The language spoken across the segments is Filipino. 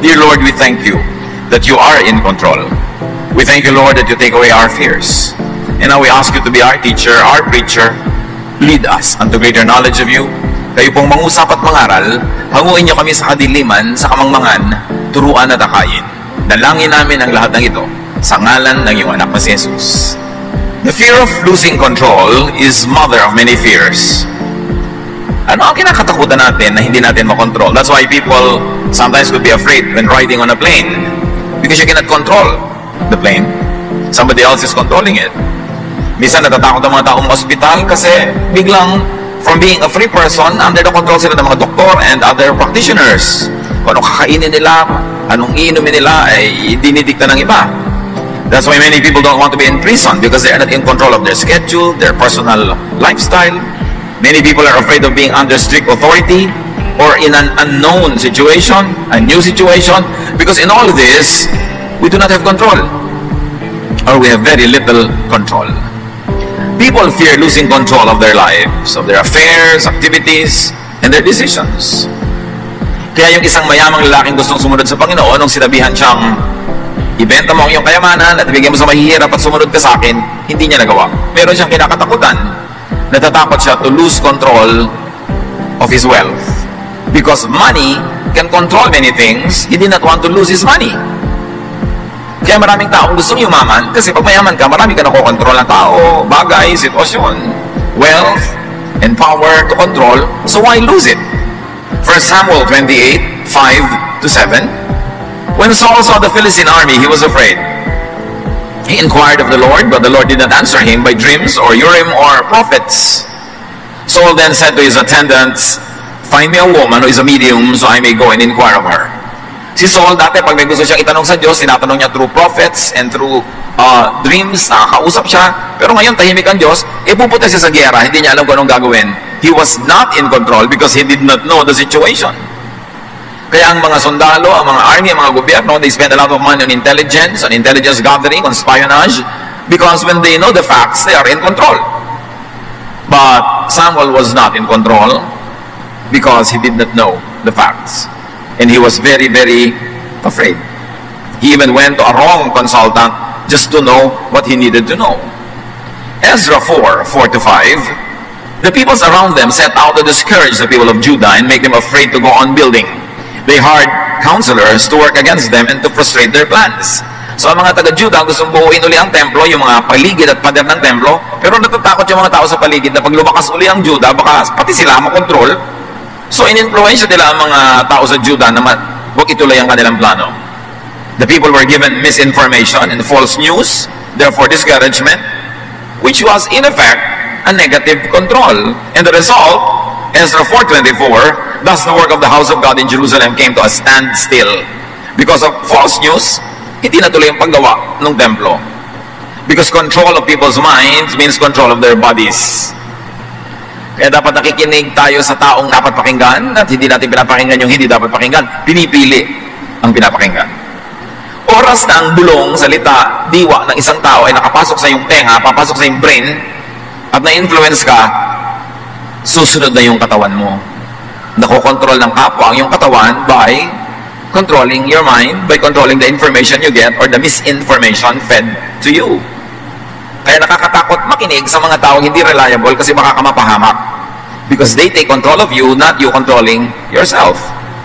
Dear Lord, we thank you that you are in control. We thank you, Lord, that you take away our fears. And now we ask you to be our teacher, our preacher. Lead us unto greater knowledge of you. Kayo pong mangusap at mangaral, hanguin niyo kami sa kadiliman, sa kamangmangan, turuan at akayin. Dalangin namin ang lahat ng ito sa ngalan ng iyong anak na si Jesus. The fear of losing control is mother of many fears. Ano ang kinakatakutan natin na hindi natin makontrol? That's why people sometimes could be afraid when riding on a plane, because you cannot control the plane. Somebody else is controlling it. Minsan natatakot ang mga taong ospital kasi biglang from being a free person, under the control sila ng mga doktor and other practitioners. Kung anong kakainin nila, anong iinumin nila ay dinidikta ng iba. That's why many people don't want to be in prison, because they are not in control of their schedule, their personal lifestyle. Many people are afraid of being under strict authority or in an unknown situation, a new situation, because in all of this, we do not have control, or we have very little control. People fear losing control of their lives, of their affairs, activities, and their decisions. Kaya yung isang mayamang lalaking gustong sumunod sa Panginoon, nung sinabihan siyang, ibenta mo ang iyong kayamanan at ibigay mo sa mahihirap at sumunod ka sa akin, hindi niya nagawa. Meron siyang kinakatakutan. Natatakot siya to lose control of his wealth. Because money can control many things, he did not want to lose his money. Kaya maraming taong gustong yumaman, kasi pag mayaman ka, marami ka nakokontrol ng tao, bagay, sitwasyon, wealth, and power to control, so why lose it? 1 Samuel 28, 5-7. When Saul saw the Philistine army, he was afraid. He inquired of the Lord, but the Lord did not answer him by dreams or Urim or prophets. Saul then said to his attendants, find me a woman who is a medium so I may go and inquire of her. Si Saul dati, pag may gusto siyang itanong sa Diyos, tinatanong niya through prophets and through dreams, nakakausap siya. Pero ngayon, tahimik ang Diyos, pupunta siya sa giyera, hindi niya alam kung anong gagawin. He was not in control because he did not know the situation. Kaya ang mga sundalo, ang mga army, ang mga gobyerno, they spend a lot of money on intelligence gathering, on espionage, because when they know the facts, they are in control. But Samuel was not in control because he did not know the facts. And he was very, very afraid. He even went to a wrong consultant just to know what he needed to know. Ezra 4:4-5. The peoples around them set out to discourage the people of Judah and make them afraid to go on building. They hired counselors to work against them and to frustrate their plans. So ang mga taga-Judah gustong buuin uli ang templo, yung mga paligid at pader ng templo, pero natatakot yung mga tao sa paligid na pag lumakas uli ang Judah, baka pati sila makontrol. So in-influensya nila ang mga tao sa Judah na huwag ituloy ang kanilang plano. The people were given misinformation and false news, therefore discouragement, which was in effect a negative control. And the result, Ezra 4:24, thus the work of the house of God in Jerusalem came to a standstill. Because of false news, hindi natuloy ang paggawa ng templo. Because control of people's minds means control of their bodies. Kaya dapat nakikinig tayo sa taong dapat pakinggan at hindi natin pinapakinggan yung hindi dapat pakinggan. Pinipili ang pinapakinggan. Oras na ang bulong, salita, diwa ng isang tao ay nakapasok sa iyong tenga, papasok sa iyong brain, at na-influence ka, susunod na yung katawan mo. Nakokontrol ng kapwa ang iyong katawan by controlling your mind, by controlling the information you get or the misinformation fed to you. Kaya nakakatakot makinig sa mga taong hindi reliable kasi baka ka mapahamak. Because they take control of you, not you controlling yourself.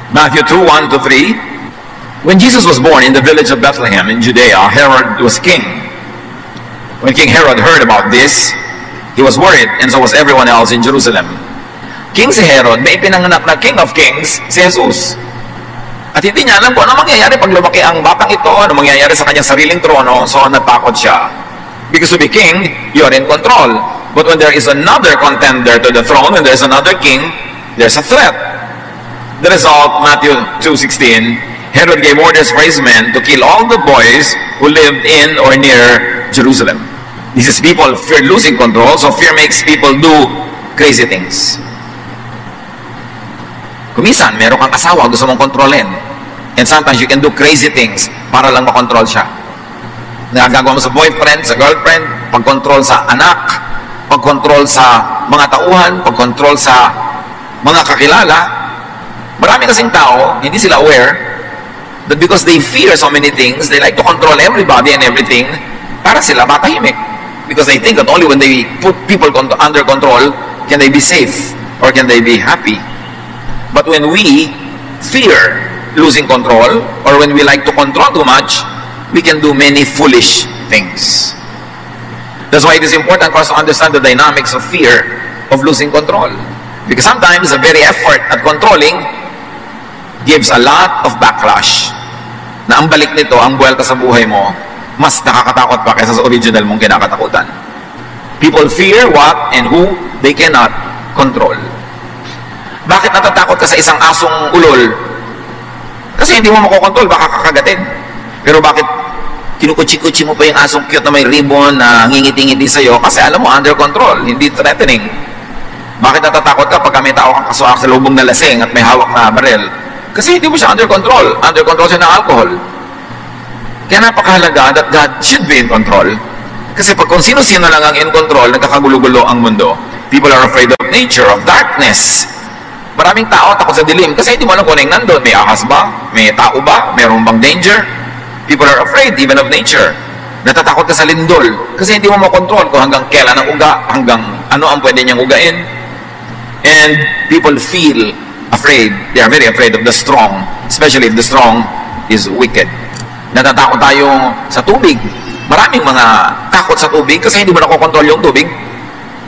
Matthew 2:1-3. When Jesus was born in the village of Bethlehem in Judea, Herod was king. When King Herod heard about this, he was worried, and so was everyone else in Jerusalem. King si Herod, may pinanganak na King of Kings, si Jesus. At hindi niya alam kung ano mangyayari pag lumaki ang batang ito, ano mangyayari sa kanyang sariling trono, so natakot siya. Because to be king, you are in control. But when there is another contender to the throne, when there is another king, there's a threat. The result, Matthew 2:16, Herod gave orders for his men to kill all the boys who lived in or near Jerusalem. This is people fear losing control, so fear makes people do crazy things. Kumisan, meron kang asawa, gusto mong kontrolin. And sometimes you can do crazy things para lang makontrol siya. Nagagawa mo sa boyfriend, sa girlfriend, pag-control sa anak, pag-control sa mga tauhan, pag-control sa mga kakilala. Marami kasing tao, hindi sila aware that because they fear so many things, they like to control everybody and everything para sila matahimik. Because they think that only when they put people under control can they be safe or can they be happy. But when we fear losing control, or when we like to control too much, we can do many foolish things. That's why it is important for us to understand the dynamics of fear of losing control. Because sometimes the very effort at controlling gives a lot of backlash. Na ang balik nito, ang buwelta sa buhay mo, mas nakakatakot pa kaysa sa original mong kinakatakutan. People fear what and who they cannot control. Bakit natatakot ka sa isang asong ulol? Kasi hindi mo makokontrol, baka kakagatin. Pero bakit kinukutsi-kutsi mo pa yung asong cute na may ribbon na ngingiti-ngiti sa'yo? Kasi alam mo, under control, hindi threatening. Bakit natatakot ka pag may tao kang kasuak sa lubong na lasing at may hawak na barel? Kasi hindi mo siya under control. Under control siya ng alcohol. Kaya napakahalaga that God should be in control. Kasi pag kung sino-sino lang ang in control, nagkakagulo-gulo ang mundo. People are afraid of nature, of darkness. Maraming tao takot sa dilim kasi hindi mo alam kung ano yung nandun. May ahas ba? May tao ba? Mayroon bang danger? People are afraid even of nature. Natatakot ka sa lindol kasi hindi mo makontrol kung hanggang kailan ang uga, hanggang ano ang pwede niyang ugain. And people feel afraid. They are very afraid of the strong, especially if the strong is wicked. Natatakot tayo sa tubig. Maraming mga takot sa tubig kasi hindi mo nakokontrol yung tubig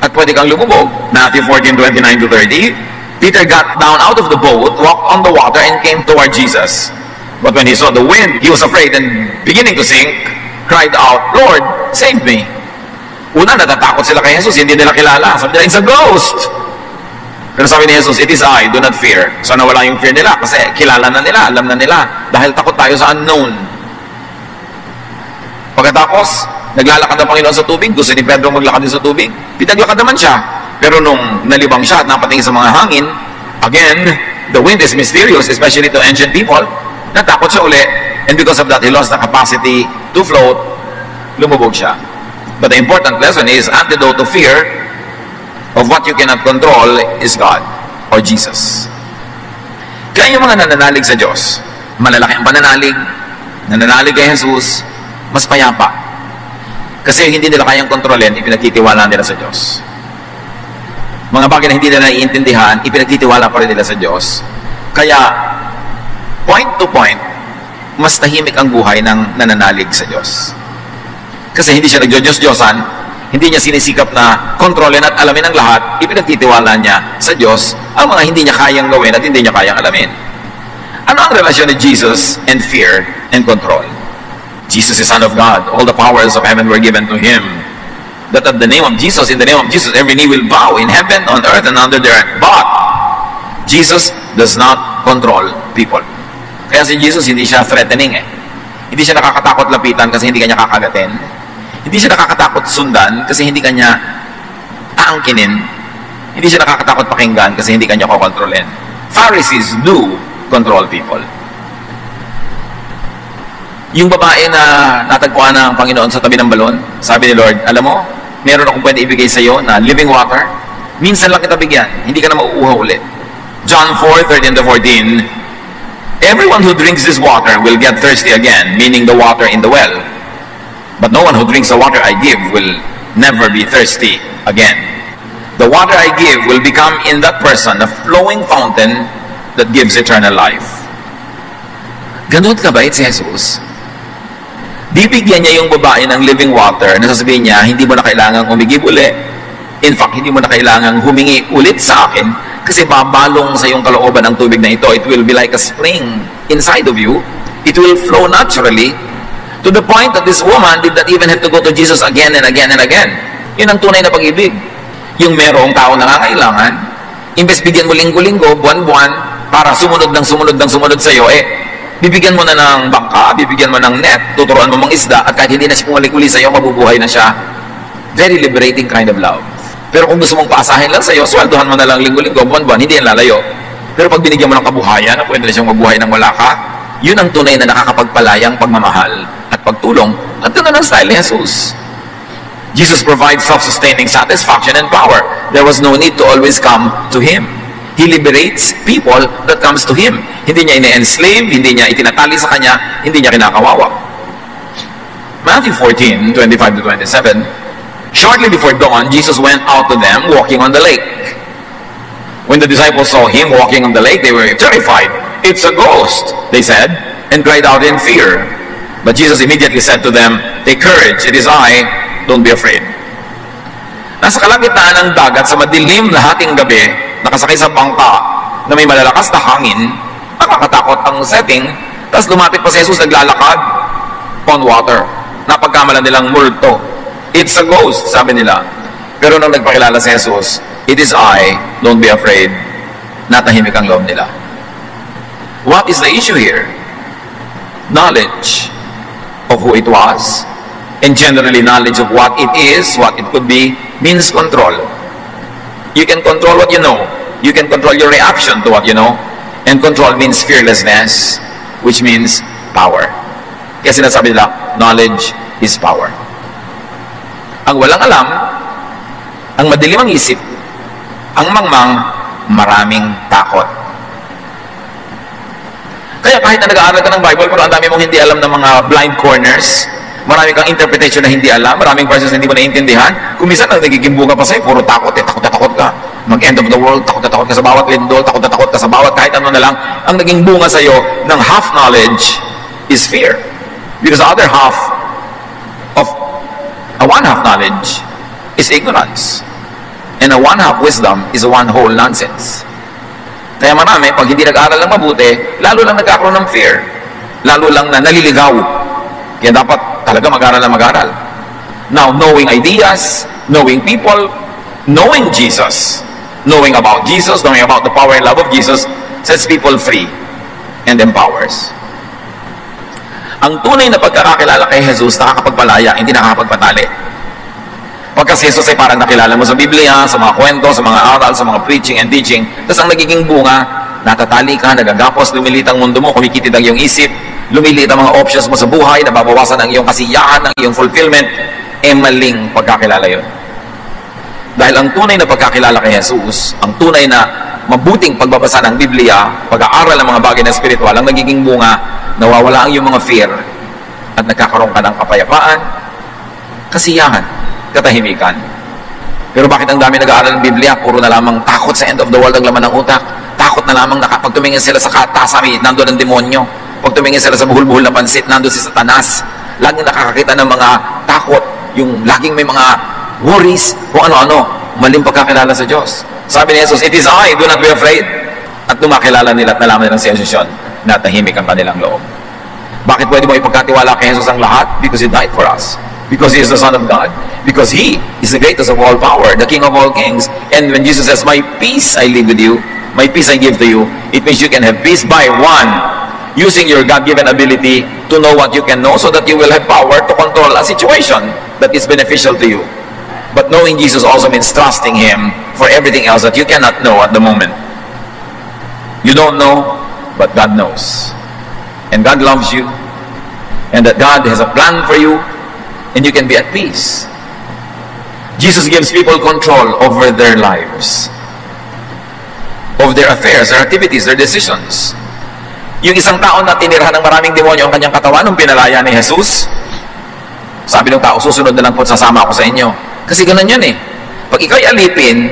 at pwede kang lumubog. Matthew 14:29-30, Peter got down out of the boat, walked on the water, and came toward Jesus. But when he saw the wind, he was afraid and beginning to sink, cried out, "Lord, save me." Una, natatakot sila kay Jesus, hindi nila kilala. Sabi nila, "It's a ghost." Pero sabi ni Jesus, "It is I, do not fear." So nawala yung fear nila kasi kilala na nila, alam na nila. Dahil takot tayo sa unknown. Pagkatapos, naglalakad ang Panginoon sa tubig, gusto ni Pedro maglakad din sa tubig, pinaglakad naman siya. Pero nung nalibang siya at napatingin sa mga hangin, again, the wind is mysterious, especially to ancient people, natakot siya uli, and because of that, he lost the capacity to float, lumubog siya. But the important lesson is, antidote to fear of what you cannot control is God, or Jesus. Kaya yung mga nananalig sa Diyos, malalaki ang nananalig kay Jesus, mas payapa. Kasi hindi nila kayang kontrolin, ipinagtitiwala nila sa Diyos. Mga bagay na hindi nila naiintindihan, ipinagtitiwala pa rin nila sa Diyos. Kaya, point to point, mas tahimik ang buhay ng nananalig sa Diyos. Kasi hindi siya nagdiyos-diyosan, hindi niya sinisikap na kontrolin at alamin ang lahat, ipinagtitiwala niya sa Diyos ang mga hindi niya kayang gawin at hindi niya kayang alamin. Ano ang relasyon ni Jesus and fear and control? Jesus is Son of God. All the powers of heaven were given to Him. That at the name of Jesus, in the name of Jesus, every knee will bow in heaven, on earth, and under the earth. But Jesus does not control people. Kaya si Jesus, hindi siya threatening eh. Hindi siya nakakatakot lapitan kasi hindi kanya kakagatin. Hindi siya nakakatakot sundan kasi hindi kanya aangkinin. Hindi siya nakakatakot pakinggan kasi hindi kanya kokontrolin. Pharisees do control people. Yung babae na natagpuan ng Panginoon sa tabi ng balon, sabi ni Lord, alam mo, meron akong pwede ibigay sa iyo na living water. Minsan lang kita bigyan, hindi ka na mauuhaw ulit. John 4:13-14, everyone who drinks this water will get thirsty again, meaning the water in the well. But no one who drinks the water I give will never be thirsty again. The water I give will become in that person a flowing fountain that gives eternal life. Ganun kabait si Jesus. Bibigyan niya yung babae ng living water na sasabihin niya, hindi mo na kailangang umigib uli. In fact, hindi mo na kailangang humingi ulit sa akin kasi babalong sa iyong kalooban ng tubig na ito. It will be like a spring inside of you. It will flow naturally to the point that this woman did not even have to go to Jesus again and again and again. Yun ang tunay na pag-ibig. Yung merong tao na nangangailangan, imbes bigyan mo linggo-linggo, buwan-buwan, para sumunod sa iyo, bibigyan mo na ng bangka, bibigyan mo ng net, tuturuan mo mga isda, at kahit hindi na siya pumalik-uli sa'yo, mabubuhay na siya. Very liberating kind of love. Pero kung gusto mong paasahin lang sa'yo, sweldohan mo na lang linggo-linggo, buwan-buwan, hindi yan lalayo. Pero pag binigyan mo ng kabuhayan, na pwede na siyang mabuhay ng wala ka, yun ang tunay na nakakapagpalayang pagmamahal at pagtulong. At ganoon ang style ni Jesus. Jesus provides self-sustaining satisfaction and power. There was no need to always come to Him. He liberates people that comes to Him. Hindi niya ine-enslave, hindi niya itinatali sa Kanya, hindi niya kinakawawa. Matthew 14, 25 to 27, shortly before dawn, Jesus went out to them walking on the lake. When the disciples saw Him walking on the lake, they were terrified. "It's a ghost," they said, and cried out in fear. But Jesus immediately said to them, "Take courage, it is I, don't be afraid." Nasa kalagitnaan ng dagat sa madilim na hating gabi, nakasakay sa bangka na may malalakas na hangin, nakakatakot ang setting, tapos lumapit pa si Jesus naglalakad on water. Napagkamalan nilang multo. "It's a ghost," sabi nila. Pero nung nagpakilala si Jesus, "It is I, don't be afraid," natahimik ang loob nila. What is the issue here? Knowledge of who it was, and generally knowledge of what it is, what it could be, means control. You can control what you know. You can control your reaction to what you know. And control means fearlessness, which means power. Kaya sinasabi nila, knowledge is power. Ang walang alam, ang madilim ang isip, ang mangmang, maraming takot. Kaya kahit na nag-aaral ka ng Bible, pero ang dami mong hindi alam ng mga blind corners, marami kang interpretation na hindi alam, maraming verses na hindi mo naiintindihan, kung minsan ang nagiging bunga pa sa'yo, puro takot takot na takot ka. Mag-end of the world, takot na takot ka sa bawat lindol, takot na takot ka sa bawat kahit ano na lang, ang naging bunga sa'yo ng half knowledge is fear. Because the other half of a one-half knowledge is ignorance. And a one-half wisdom is a one-whole nonsense. Kaya marami, pag hindi nag-aaral ng mabuti, lalo lang nagkakaroon ng fear. Lalo lang na naliligaw. Kaya dapat talaga mag-aaral na mag-aaral. Now, knowing ideas, knowing people, knowing Jesus, knowing about Jesus, knowing about the power and love of Jesus, sets people free and empowers. Ang tunay na pagkakakilala kay Jesus, nakakapagpalaya, hindi nakakapagpatali. Pagka si Jesus ay parang nakilala mo sa Biblia, sa mga kwento, sa mga aral, sa mga preaching and teaching, tapos ang nagiging bunga, natatali ka, nagagapos, lumilit ang mundo mo, kumikitid ang iyong isip, lumilit ang mga options mo sa buhay, nababawasan ang iyong kasiyahan, ang iyong fulfillment, maling pagkakilala yun. Dahil ang tunay na pagkakilala kay Jesus, ang tunay na mabuting pagbabasa ng Biblia, pag-aaral ng mga bagay na spiritual, ang nagiging bunga, nawawala ang iyong mga fear, at nagkakaroon ka ng kapayapaan, kasiyahan, katahimikan. Pero bakit ang dami nag-aaral ng Biblia, puro na lamang takot sa end of the world ang laman ng utak, takot na lamang pag tumingin sila sa katasami, nandun ang demonyo, pag tumingin sila sa buhul-buhul na pansit, nandun si Satanas, laging nakakakita ng mga takot, yung laging may mga worries, kung ano-ano, maling pagkakilala sa Diyos. Sabi ni Jesus, "It is I, do not be afraid." At nung makilala nila at nalaman nilang si Jesus yun, natahimik ang kanilang loob. Bakit pwede mo ipagkatiwala kay Jesus ang lahat? Because He died for us. Because He is the Son of God. Because He is the greatest of all power, the King of all kings. And when Jesus says, "My peace I leave with you, my peace I give to you," it means you can have peace by one, using your God-given ability to know what you can know so that you will have power to control a situation that is beneficial to you. But knowing Jesus also means trusting Him for everything else that you cannot know at the moment. You don't know, but God knows. And God loves you. And that God has a plan for you. And you can be at peace. Jesus gives people control over their lives, of their affairs, their activities, their decisions. Yung isang tao na tinirahan ng maraming demonyo ang kanyang katawan nung pinalaya ni Jesus, sabi ng tao, "Susunod na lang po, sasama ako sa inyo." Kasi ganun yun eh. Pag ikaw'y alipin,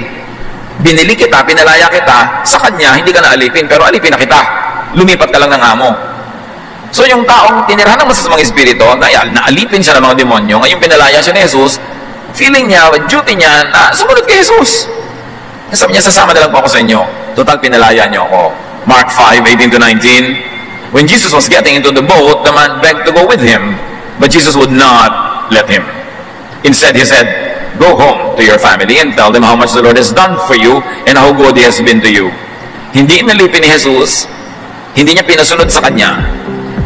binili kita, pinalaya kita, sa kanya, hindi ka na alipin, pero alipin na kita. Lumipat ka lang ng amo. So yung taong tinirahan ng masasamang espiritu, naalipin siya ng mga demonyo, ngayon pinalaya siya ni Jesus, feeling niya, duty niya, na sumunod kay Jesus. Sabi niya, "Sasama na lang po ako sa inyo. Total, pinalaya niyo ako." Mark 5:18-19. When Jesus was getting into the boat, the man begged to go with him, but Jesus would not let him. Instead, He said, "Go home to your family and tell them how much the Lord has done for you and how good He has been to you." Hindi inalipin ni Jesus, hindi niya pinasunod sa kanya.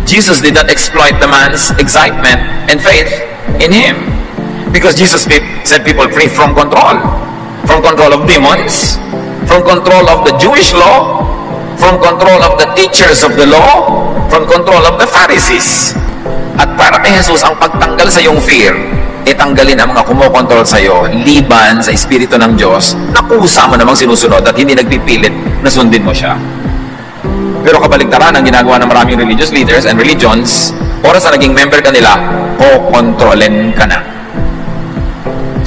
Jesus did not exploit the man's excitement and faith in Him. Because Jesus set people free from control of demons, from control of the Jewish law, from control of the teachers of the law, from control of the Pharisees. At para kay Jesus, ang pagtanggal sa iyong fear, tanggalin ang mga kumokontrol sa'yo, liban sa Espiritu ng Diyos, na kusa mo namang sinusunod at hindi nagpipilit na sundin mo siya. Pero kabaligtaran ang ginagawa ng maraming religious leaders and religions, oras na naging member ka nila, kukontrolin ka na.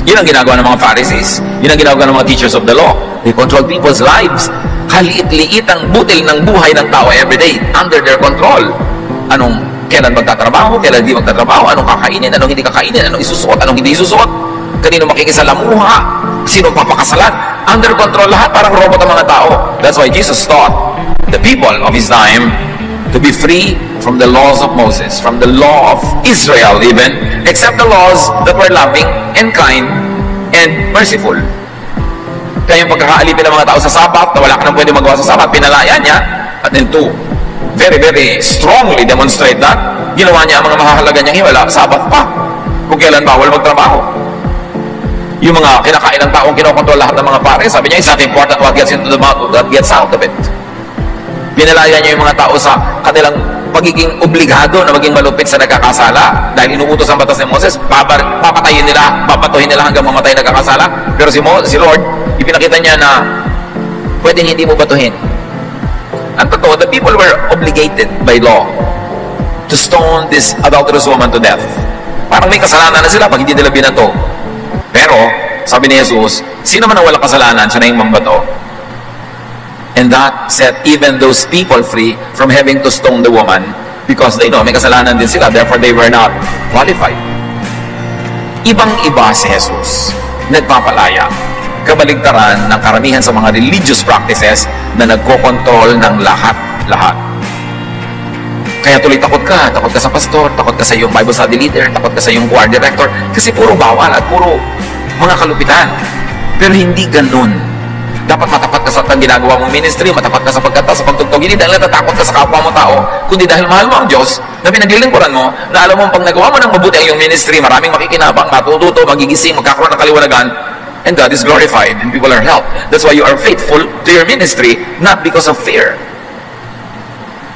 Yun ang ginagawa ng mga Pharisees. Yun ang ginagawa ng mga teachers of the law. They control people's lives. Kaliit-liit ang butil ng buhay ng tao everyday under their control. Kailan magtatrabaho, kailan hindi magtatrabaho, anong kakainin, anong hindi kakainin, anong isusuot, anong hindi isusuot, kanino makikisalamuha, sino papakasalan. Under control lahat, parang robot ang mga tao. That's why Jesus taught the people of His time to be free from the laws of Moses, from the law of Israel even, except the laws that were loving and kind and merciful. Kaya yung pagkakaalipin ng mga tao sa Sabat, na wala ka nang pwede magawa sa Sabat, pinalaya niya, at then to very, very strongly demonstrate that, ginawa niya ang mga mahahalaga niyang hiwala, Sabat pa, kung kailan bawal magtrabaho. Yung mga kinakain ng taong kinokontrol lahat ng mga pare, sabi niya, it's not important what gets into the mouth, what gets out of it. Pinalaya niya yung mga tao sa kanilang pagiging obligado na maging malupit sa nagkakasala. Dahil inuutos ang batas ni Moses, papatayin nila, papatuhin nila hanggang mamatay nagkakasala. Pero si Lord, ipinakita niya na pwedeng hindi mo batuhin. Ang totoo, the people were obligated by law to stone this adulterous woman to death. Parang may kasalanan na sila pag hindi nila binato. Pero, sabi ni Jesus, sino man ang walang kasalanan, siya na yung mambato. And that set even those people free from having to stone the woman because they know may kasalanan din sila, therefore they were not qualified. Ibang-iba si Jesus, nagpapalaya. Kabaligtaran ng karamihan sa mga religious practices na nagkokontrol ng lahat-lahat. Kaya tuloy takot ka sa pastor, takot ka sa iyong Bible study leader, takot ka sa iyong choir director, kasi puro bawal at puro mga kalupitan. Pero hindi ganun. Dapat matapat ka sa ginagawa mong ministry, matapat ka sa pagkanta, sa pagtugtog, hindi dahil natatakot ka sa kapwa mo tao, kundi dahil mahal mo ang Diyos, na pinaglilingkuran mo, na alam mo pag nagawa mo ng mabuti ang iyong ministry, maraming makikinabang, matututo, magigising, magkakaroon ng kaliwanagan, and God is glorified and people are helped. That's why you are faithful to your ministry, not because of fear.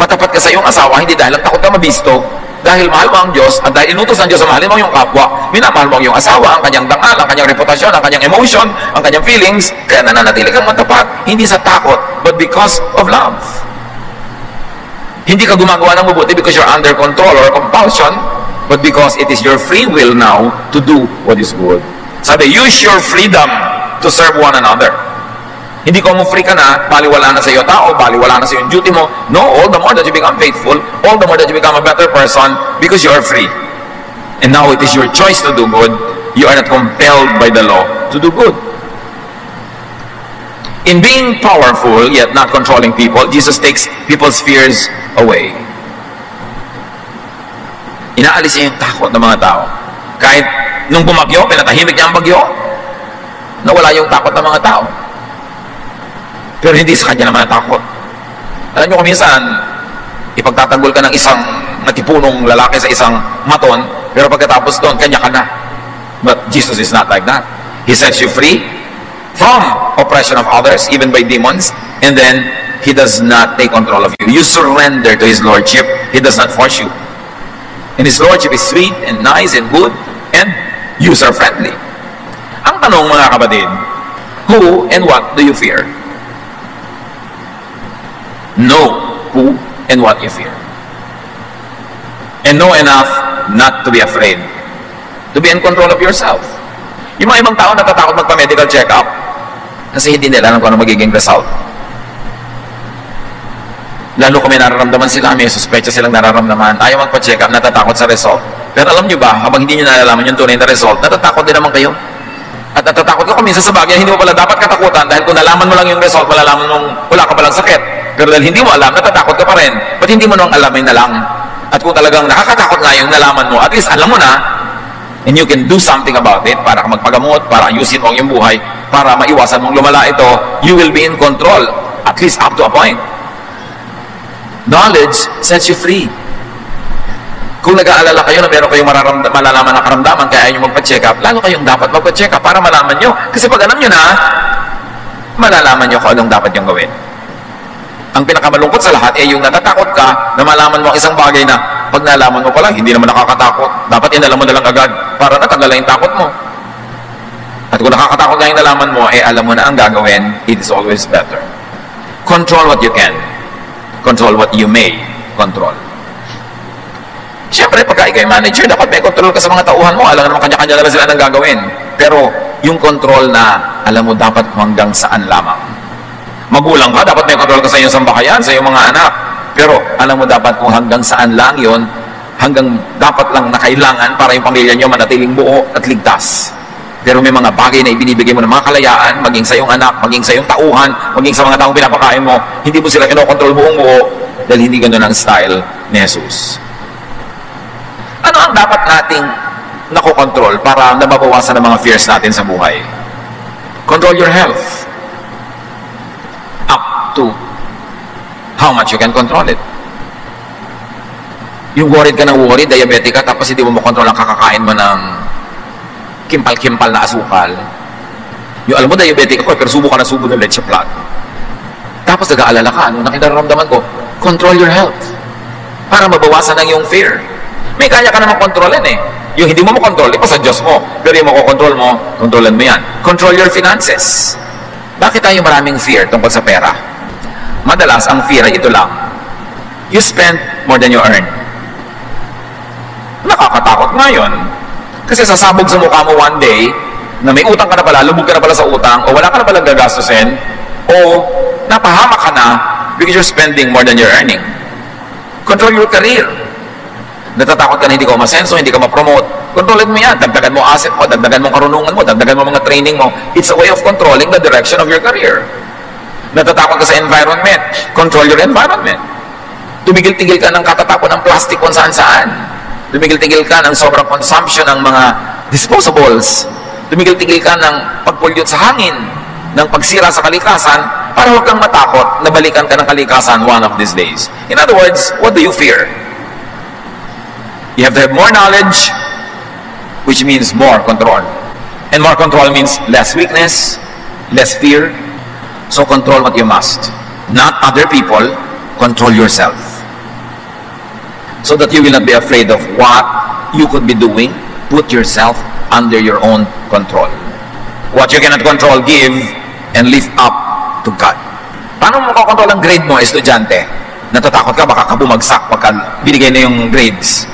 Matapat ka sa iyong asawa, hindi dahil ang takot ka mabisto, dahil mahal mo ang Diyos, at dahil inutos ng Diyos na mahalin mo yung kapwa, minamahal mo ang iyong asawa, ang kanyang dangal, ang kanyang reputasyon, ang kanyang emotion, ang kanyang feelings, kaya nananatili kang matapat, hindi sa takot, but because of love. Hindi ka gumagawa ng mabuti because you're under control or compulsion, but because it is your free will now to do what is good. Sabi, use your freedom to serve one another. Hindi ko mo free ka na, baliwala na sa iyo tao, baliwala na sa iyo yung duty mo. No, all the more that you become faithful, all the more that you become a better person because you are free. And now it is your choice to do good. You are not compelled by the law to do good. In being powerful yet not controlling people, Jesus takes people's fears away. Inaalis niya yung takot ng mga tao. Kahit nung bumagyo, pinatahimik niya ang bagyo, nawala yung takot ng mga tao. Pero hindi sa kanya naman natakot. Alam nyo, kuminsan, ipagtatanggol ka ng isang natipunong lalaki sa isang maton, pero pagkatapos doon, kanya ka na. But Jesus is not like that. He sets you free from oppression of others, even by demons, and then He does not take control of you. You surrender to His Lordship. He does not force you. And His Lordship is sweet and nice and good and user-friendly. Ang tanong, mga kapatid, who and what do you fear? Know who and what you fear. And know enough not to be afraid. To be in control of yourself. Yung mga ibang tao natatakot magpa-medical check-up kasi hindi nila alam kung ano magiging result. Lalo kung may nararamdaman sila, may suspecha silang nararamdaman, ayaw magpa-check-up, natatakot sa result. Pero alam nyo ba, habang hindi nyo nalalaman yung tunay na result, natatakot din naman kayo. At natatakot ka kuminsan sa bagay, hindi mo pala dapat katakutan dahil kung nalaman mo lang yung result, malalaman mong wala ka palang sakit. Pero dahil hindi mo alam, natatakot ka pa rin. Ba't hindi mo nang alamin na lang? At kung talagang nakakatakot nga yung nalaman mo, at least alam mo na, and you can do something about it para magpagamot, para ayusin mo ang iyong buhay, para maiwasan mong lumala ito, you will be in control, at least up to a point. Knowledge sets you free. Kung nag-aalala kayo na meron kayong malalaman na karamdaman kaya ayaw nyo magpa-check up, lalo kayong dapat magpa-check up para malaman nyo. Kasi pag alam nyo na, malalaman nyo kung anong dapat yung gawin. Ang pinakamalungkot sa lahat ay yung natatakot ka na malaman mo isang bagay na pag nalaman mo pala, hindi naman nakakatakot. Dapat inalam mo na lang agad para natanggal yung takot mo. At kung nakakatakot na yung nalaman mo, alam mo na ang gagawin, it is always better. Control what you can. Control what you may control. Siyempre, pagka ikaw yung manager, dapat may control ka sa mga tauhan mo. Alam naman kanya-kanya naman sila ng gagawin. Pero yung control na alam mo dapat hanggang saan lamang. Magulang ka, dapat may control ka sa iyong sambahayan, sa iyong mga anak. Pero alam mo dapat kung hanggang saan lang yon, hanggang dapat lang na kailangan para yung pamilya nyo manatiling buo at ligtas. Pero may mga bagay na ibinibigay mo ng mga kalayaan, maging sa iyong anak, maging sa iyong tauhan, maging sa mga taong pinapakain mo, hindi mo sila kinokontrol buong buo dahil hindi ganun ang style ni Jesus. Ano ang dapat nating nakokontrol para nababawasan ang mga fears natin sa buhay? Control your health. Up to how much you can control it. Yung worried ka ng worried, diabetic ka, tapos hindi mo makontrol ang kakakain mo ng kimpal-kimpal na asukal. Yung alam mo, diabetic ako, pero subo ka na subo ng leche flat. Tapos nag-aalala ka, ano nakinaramdaman ko? Control your health. Para mabawasan ang yung fear. May kaya ka naman kontrolin eh. Yung hindi mo makontrol, ipasa Diyos mo. Pero yung makokontrol mo, kontrolan mo yan. Control your finances. Bakit tayo maraming fear tungkol sa pera? Madalas, ang fear ay ito lang. You spend more than you earn. Nakakatakot nga yun. Kasi sasabog sa mukha mo one day, na may utang ka na pala, lubog ka na pala sa utang, o wala ka na pala gagastusin, o napahamak ka na because you're spending more than you're earning. Control your career. Natatakot ka na hindi ka umasenso, hindi ka ma-promote. Kontrolin mo yan. Dagdagan mo asset mo, dagdagan mo karunungan mo, dagdagan mo mga training mo. It's a way of controlling the direction of your career. Natatakot ka sa environment. Control your environment. Tumigil-tigil ka ng katatapon ng plastic kung saan-saan. Tumigil-tigil ka ng sobrang consumption ng mga disposables. Tumigil-tigil ka ng pag-pollute sa hangin, ng pagsira sa kalikasan, para huwag kang matakot na balikan ka ng kalikasan one of these days. In other words, what do you fear? You have to have more knowledge, which means more control. And more control means less weakness, less fear. So control what you must. Not other people, control yourself. So that you will not be afraid of what you could be doing. Put yourself under your own control. What you cannot control, give and lift up to God. Paano mo makakontrol ang grade mo, estudyante? Natatakot ka, baka ka bumagsak pagka binigay na yung grades.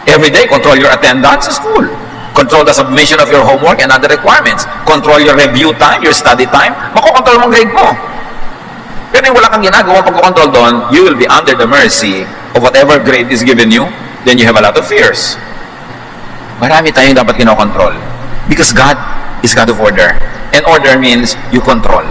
Every day, control your attendance sa school. Control the submission of your homework and other requirements. Control your review time, your study time. Makokontrol mo ang grade mo. Pero yung wala kang ginagawa pagkocontrol doon, you will be under the mercy of whatever grade is given you, then you have a lot of fears. Marami tayong dapat kinokontrol. Because God is God of order. And order means you control.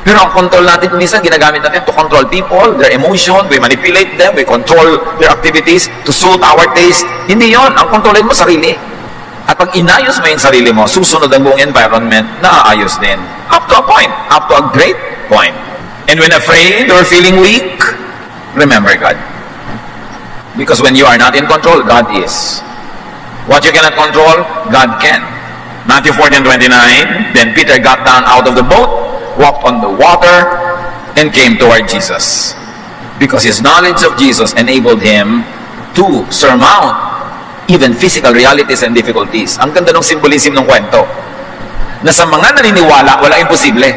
Pero ang control natin, minsan ginagamit natin to control people, their emotion, we manipulate them, we control their activities to suit our taste. Hindi yon. Ang kontrolin mo sarili. At pag inayos mo yung sarili mo, susunod ang buong environment, naaayos din. Up to a point. Up to a great point. And when afraid or feeling weak, remember God. Because when you are not in control, God is. What you cannot control, God can. Matthew 14:29, then Peter got down out of the boat, walked on the water, and came toward Jesus. Because his knowledge of Jesus enabled him to surmount even physical realities and difficulties. Ang ganda ng symbolism ng kwento. Na sa mga naniniwala, wala imposible.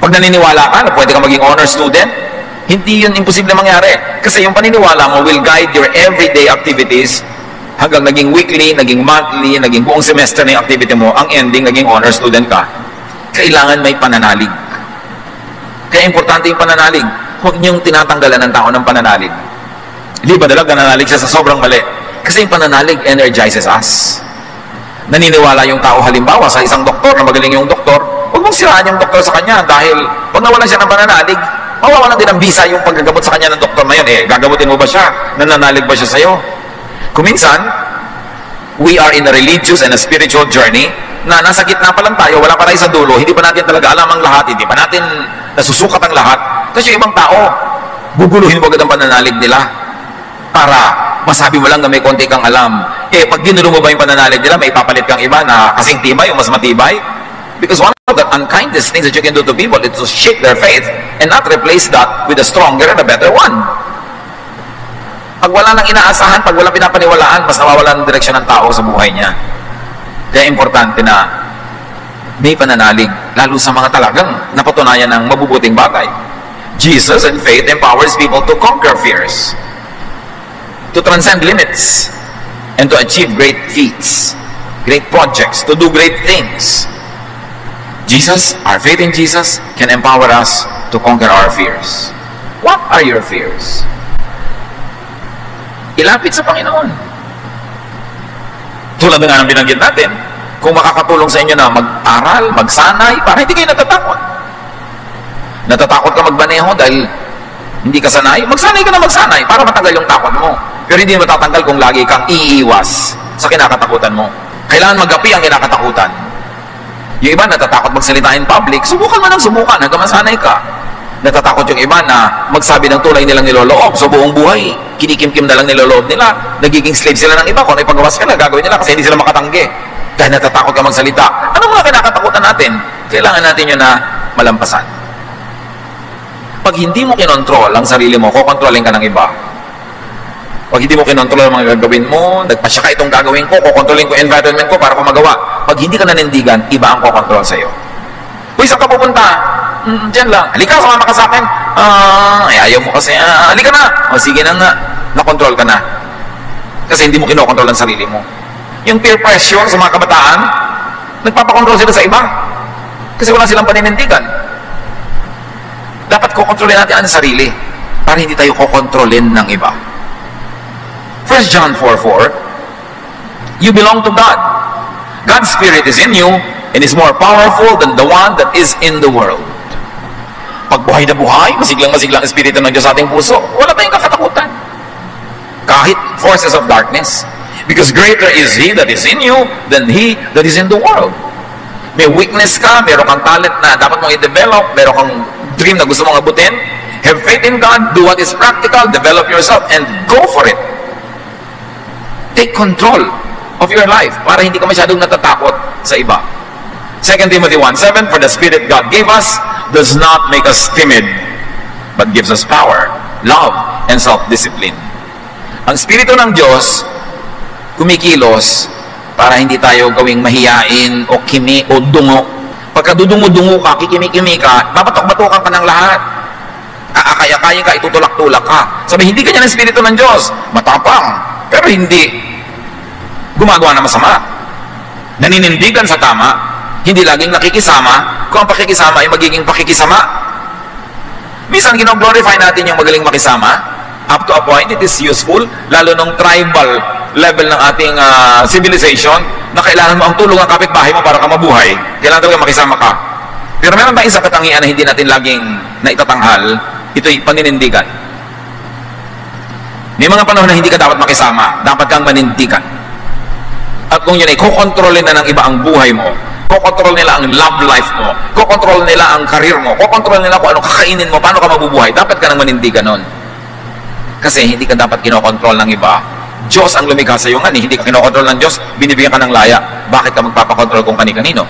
Pag naniniwala ka na pwede ka maging honor student, hindi yun imposible mangyari. Kasi yung paniniwala mo will guide your everyday activities hanggang naging weekly, naging monthly, naging buong semester na yung activity mo, ang ending, naging honor student ka. Kailangan may pananalig. Kaya importante yung pananalig. Huwag niyong tinatanggalan ng tao ng pananalig. Hindi ba dalag nananalig siya sa sobrang mali? Kasi yung pananalig energizes us. Naniniwala yung tao halimbawa sa isang doktor na magaling yung doktor, huwag mong siraan yung doktor sa kanya dahil pag nawalan siya ng pananalig, mawawalan din ang bisa yung paggagamot sa kanya ng doktor na yun. Gagamutin mo ba siya? Nananalig ba siya sa'yo? Kung minsan, we are in a religious and a spiritual journey na nasa gitna pa lang tayo, wala pa tayo sa dulo, hindi pa natin talaga alam ang lahat, hindi pa natin nasusukat ang lahat. Kasi yung ibang tao, guguluhin mo agad ang pananalig nila para masabi mo lang na may konti kang alam. Pag ginulo mo ba yung pananalig nila, may ipapalit kang iba na kasing tibay o mas matibay? Because one of the unkindest things that you can do to people is to shake their faith and not replace that with a stronger and a better one. Pag wala nang inaasahan, pag wala pinapaniwalaan, mas nawawala ng direksyon ng tao sa buhay niya. Kaya importante na may pananalig, lalo sa mga talagang napatunayan ng mabubuting bagay. Jesus and faith empowers people to conquer fears, to transcend limits, and to achieve great feats, great projects, to do great things. Jesus, our faith in Jesus, can empower us to conquer our fears. What are your fears? Ilapit sa Panginoon. Tulad na nga ng binanggit natin, kung makakatulong sa inyo na mag-aral, magsanay, para hindi kayo natatakot. Natatakot ka magbaneho dahil hindi ka sanay, magsanay ka na magsanay para matanggal yung takot mo. Pero hindi matatanggal kung lagi kang iiwas sa kinakatakutan mo. Kailangan mag-api ang kinakatakutan. Yung iba natatakot magsalita in public, subukan mo ng subukan hanggang masanay ka. Natatakot yung iba na magsabi ng tulay nilang niloloob sa buong buhay. Kinikimkim na lang niloloob nila. Nagiging slave sila ng iba. Kung ano ipagawas ka na, gagawin nila kasi hindi sila makatanggi. Dahil natatakot ka magsalita. Ano mga kinakatakutan natin? Kailangan natin yun na malampasan. Pag hindi mo kinontrol ang sarili mo, kukontrolin ka ng iba. Pag hindi mo kinontrol ang mga gagawin mo, nagpasya ka itong gagawin ko, kukontrolin ko environment ko para ko magawa. Pag hindi ka nanindigan, iba ang kukontrol sa'yo. Kung saan ka pupunta? Diyan lang. Halika, sumama ka sa akin. Ayaw mo kasi. Halika na. O sige na nga. Nakontrol ka na. Kasi hindi mo kinokontrol ang sarili mo. Yung peer pressure sa mga kabataan, nagpapakontrol sila sa iba. Kasi wala silang paninindigan. Dapat kukontrolin natin ang sarili para hindi tayo kukontrolin ng iba. 1 John 4:4, you belong to God. God's Spirit is in you and is more powerful than the one that is in the world. Pag buhay na buhay, masiglang-masiglang Espiritu ng Diyos sa ating puso, wala tayong kakatakutan. Kahit forces of darkness. Because greater is He that is in you than He that is in the world. May weakness ka, meron kang talent na dapat mong i-develop, meron kang dream na gusto mong abutin, have faith in God, do what is practical, develop yourself, and go for it. Take control of your life para hindi ka masyadong natatakot sa iba. 2 Timothy 1:7, for the Spirit God gave us does not make us timid, but gives us power, love, and self-discipline. Ang Espiritu ng Diyos kumikilos para hindi tayo gawing mahiyain o kimi o dungo. Pagka dudungo-dungo ka, kikimi-kimi ka, babatok-batokan ka ng lahat. Aakay-akayin ka, itutulak-tulak ka. Sabi, hindi kanya ng Espiritu ng Diyos. Matapang, pero hindi gumagawa ng masama. Naninindigan sa tama, hindi laging nakikisama. Kung ang pakikisama ay magiging pakikisama. Minsan, gino-glorify natin yung magaling makisama. Up to a point, it is useful, lalo nung tribal level ng ating civilization, na kailangan mo ang tulong ng kapitbahay mo para ka mabuhay. Kailangan talaga makisama ka. Pero meron tayong isa katangian na hindi natin laging naitatanghal, ito'y paninindigan. May mga panahon na hindi ka dapat makisama, dapat kang manindigan. At kung yun ay kukontrolin na ng iba ang buhay mo, kukontrol nila ang love life mo, kukontrol nila ang karir mo, kukontrol nila kung ano kakainin mo, paano ka mabubuhay, dapat ka nang manindigan nun. Kasi hindi ka dapat kinokontrol ng iba. Diyos ang lumikha sa iyo nga, hindi ka kinokontrol ng Diyos, binibigyan ka ng laya. Bakit ka magpapakontrol kung kani-kanino?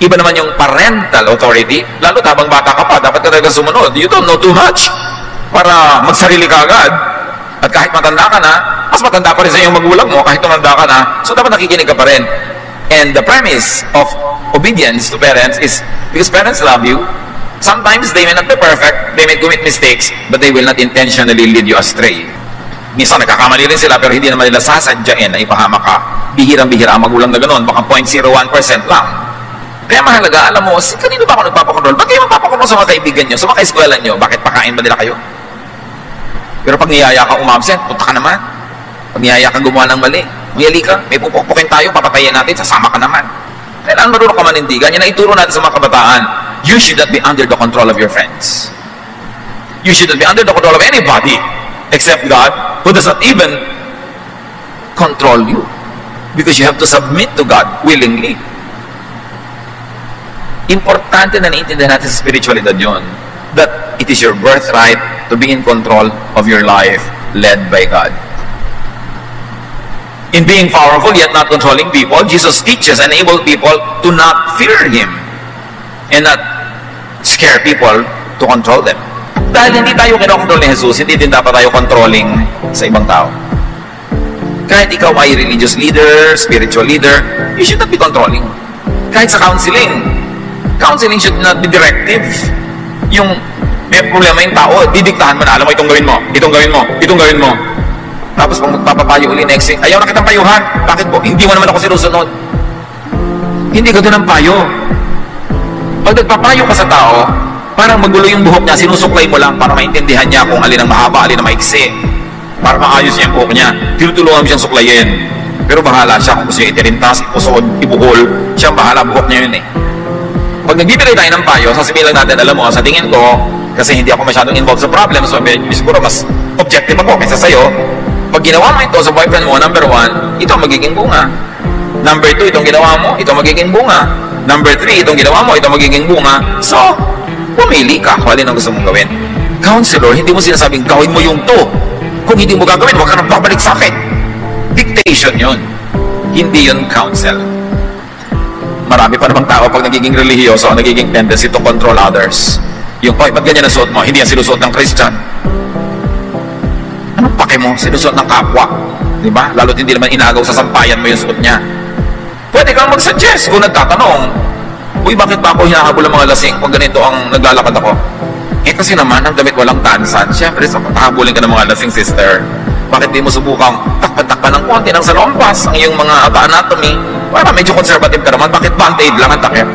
Iba naman yung parental authority, lalo habang bata ka pa, dapat ka talaga sumunod. You don't know too much para magsarili ka agad. At kahit matanda ka na, mas matanda pa rin sa iyong magulang mo kahit tumanda ka na, so dapat nakikinig ka pa rin. And the premise of obedience to parents is because parents love you. Sometimes they may not be perfect, they may commit mistakes, but they will not intentionally lead you astray. Minsan nagkakamali rin sila pero hindi naman nila sasadyain na ipahamak ka. Bihirang-bihira ang magulang na ganoon, baka 0.01% lang. Kaya mahalaga, alam mo, kanino ba ako nagpapakontrol? Ba't kayo magpapakontrol sa mga kaibigan nyo, sa mga eskwela nyo? Bakit pakain ba nila kayo? Pero pag niyaya ka umabsent, punta ka naman. Pag niyaya ka gumawa ng mali, mayali ka, may pupukpukin tayo, papatayin natin, sasama ka naman. Kailangan marunong ka manindigan. Yan ang ituro natin sa mga kabataan. You should not be under the control of your friends. You should not be under the control of anybody except God, who does not even control you. Because you have to submit to God willingly. Importante na naiintindihan natin sa spiritualidad yun, that it is your birthright to be in control of your life led by God. In being powerful yet not controlling people, Jesus teaches and enables people to not fear Him and not scare people to control them. Dahil hindi tayo kinokontrol ni Jesus, hindi din dapat tayo controlling sa ibang tao. Kahit ikaw ay religious leader, spiritual leader, you should not be controlling. Kahit sa counseling should not be directive. Yung may problema yung tao, didiktahan mo na, alam mo, itong gawin mo, itong gawin mo, itong gawin mo. Tapos pag magpapapayo uli next week, ayaw na kitang payuhan. Bakit po? Hindi mo naman ako sinusunod. Hindi ka doon ang payo. Pag nagpapayo ka sa tao, parang magulo yung buhok niya, sinusuklay mo lang para maintindihan niya kung alin ang mahaba, alin ang maiksi. Para maayos niya yung buhok niya. Tinutulungan mo siyang suklayin. Pero bahala siya kung gusto niya itirintas, ipusod, ibuhol. Siya bahala, buhok niya yun eh. Pag nagbibigay tayo ng payo, sasabihin lang natin, alam mo, sa tingin ko, kasi hindi ako masyadong involved sa problem, so siguro mas objective ako kaysa sa'yo. Pag ginawa mo ito sa boyfriend mo, number 1, ito ang magiging bunga. Number 2, itong ginawa mo, ito ang magiging bunga. Number 3, itong ginawa mo, ito ang magiging bunga. So, pumili ka kung alin ang gusto mong gawin. Counselor, hindi mo sinasabing gawin mo yung to. Kung hindi mo gagawin, huwag ka nang babalik sa akin. Dictation yun. Hindi yun counsel. Marami pa namang tao pag nagiging religyoso, nagiging tendency to control others. Yung, ba't ganyan ang suot mo? Hindi yan sinusuot ng Christian. Anong pake mo? Sinusuot ng kapwa. Diba? Lalo't hindi naman inagaw sa sampayan mo yung suot niya. Pwede kang mag-suggest kung nagtatanong, uy, bakit ba ako hinahabol ng mga lasing pag ganito ang naglalakad ako? Eh kasi naman, ang damit walang tansan. Siyempre, sa paghahabulin ka ng mga lasing sister, bakit di mo subukang takpan-takpan ng konti ng salompas ang iyong mga anatomy para medyo conservative ka naman? Bakit band-aid lang ang takip?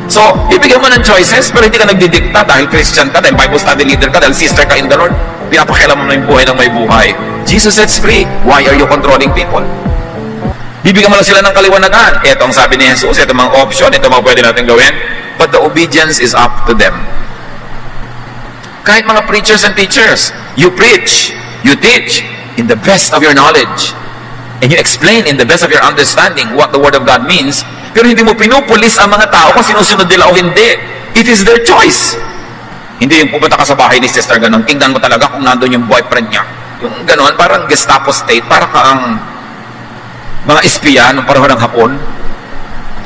So, ibigyan mo ng choices, pero hindi ka nagdidikta dahil Christian ka, dahil Bible study leader ka, dahil sister ka in the Lord. Pinapakialam mo na yung buhay ng may buhay. Jesus sets free. Why are you controlling people? Bibigyan mo lang sila ng kaliwanagan. Ito ang sabi ni Jesus, ito mga option, ito mga pwede natin gawin. But the obedience is up to them. Kahit mga preachers and teachers, you preach, you teach in the best of your knowledge. And you explain in the best of your understanding what the Word of God means, pero hindi mo pinupulis ang mga tao kung sinusunod nila o hindi. It is their choice. Hindi yung pupunta ka sa bahay ni sister ganun, tingnan mo talaga kung nandun yung boyfriend niya. Yung ganun, parang Gestapo state, para ka ang mga espiya nung panahon ng Hapon.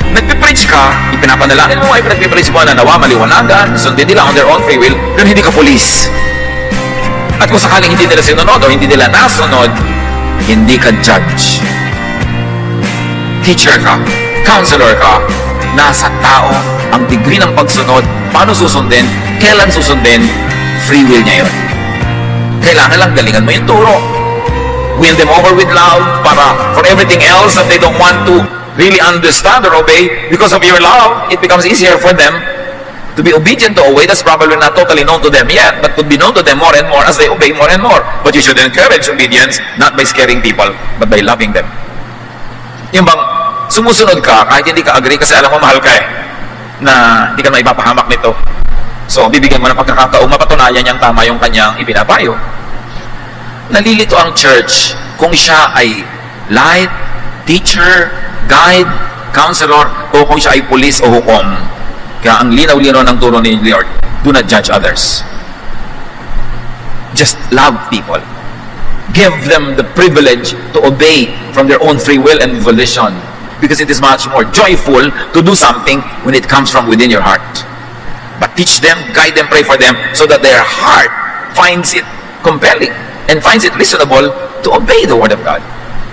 Nagpipreach ka, ipinapanalangin mo ay nagpipreach mo na nawa, maliwanagan, sundin nila on their own free will, pero hindi ka pulis. At kung sakaling hindi nila sinunod o hindi nila nasunod, hindi ka judge. Teacher ka, counselor ka, nasa tao ang degree ng pagsunod, paano susundin, kailan susundin, free will niya yun. Kailangan lang galingan mo yung turo. Win them over with love para for everything else that they don't want to really understand or obey, because of your love, it becomes easier for them to be obedient to a way that's probably not totally known to them yet, but to be known to them more and more as they obey more and more. But you should encourage obedience, not by scaring people, but by loving them. Yung bang sumusunod ka kahit hindi ka agree kasi alam mo mahal ka eh, na hindi ka maipapahamak nito. So, bibigyan mo ng pagkakataong mapatunayan niyang tama yung kanyang ipinapayo. Nalilito ang church kung siya ay light, teacher, guide, counselor, o kung siya ay pulis o hukom. Kaya ang linaw-linaw ng turo ni Lord, do not judge others. Just love people. Give them the privilege to obey from their own free will and volition, because it is much more joyful to do something when it comes from within your heart. But teach them, guide them, pray for them, so that their heart finds it compelling and finds it reasonable to obey the Word of God.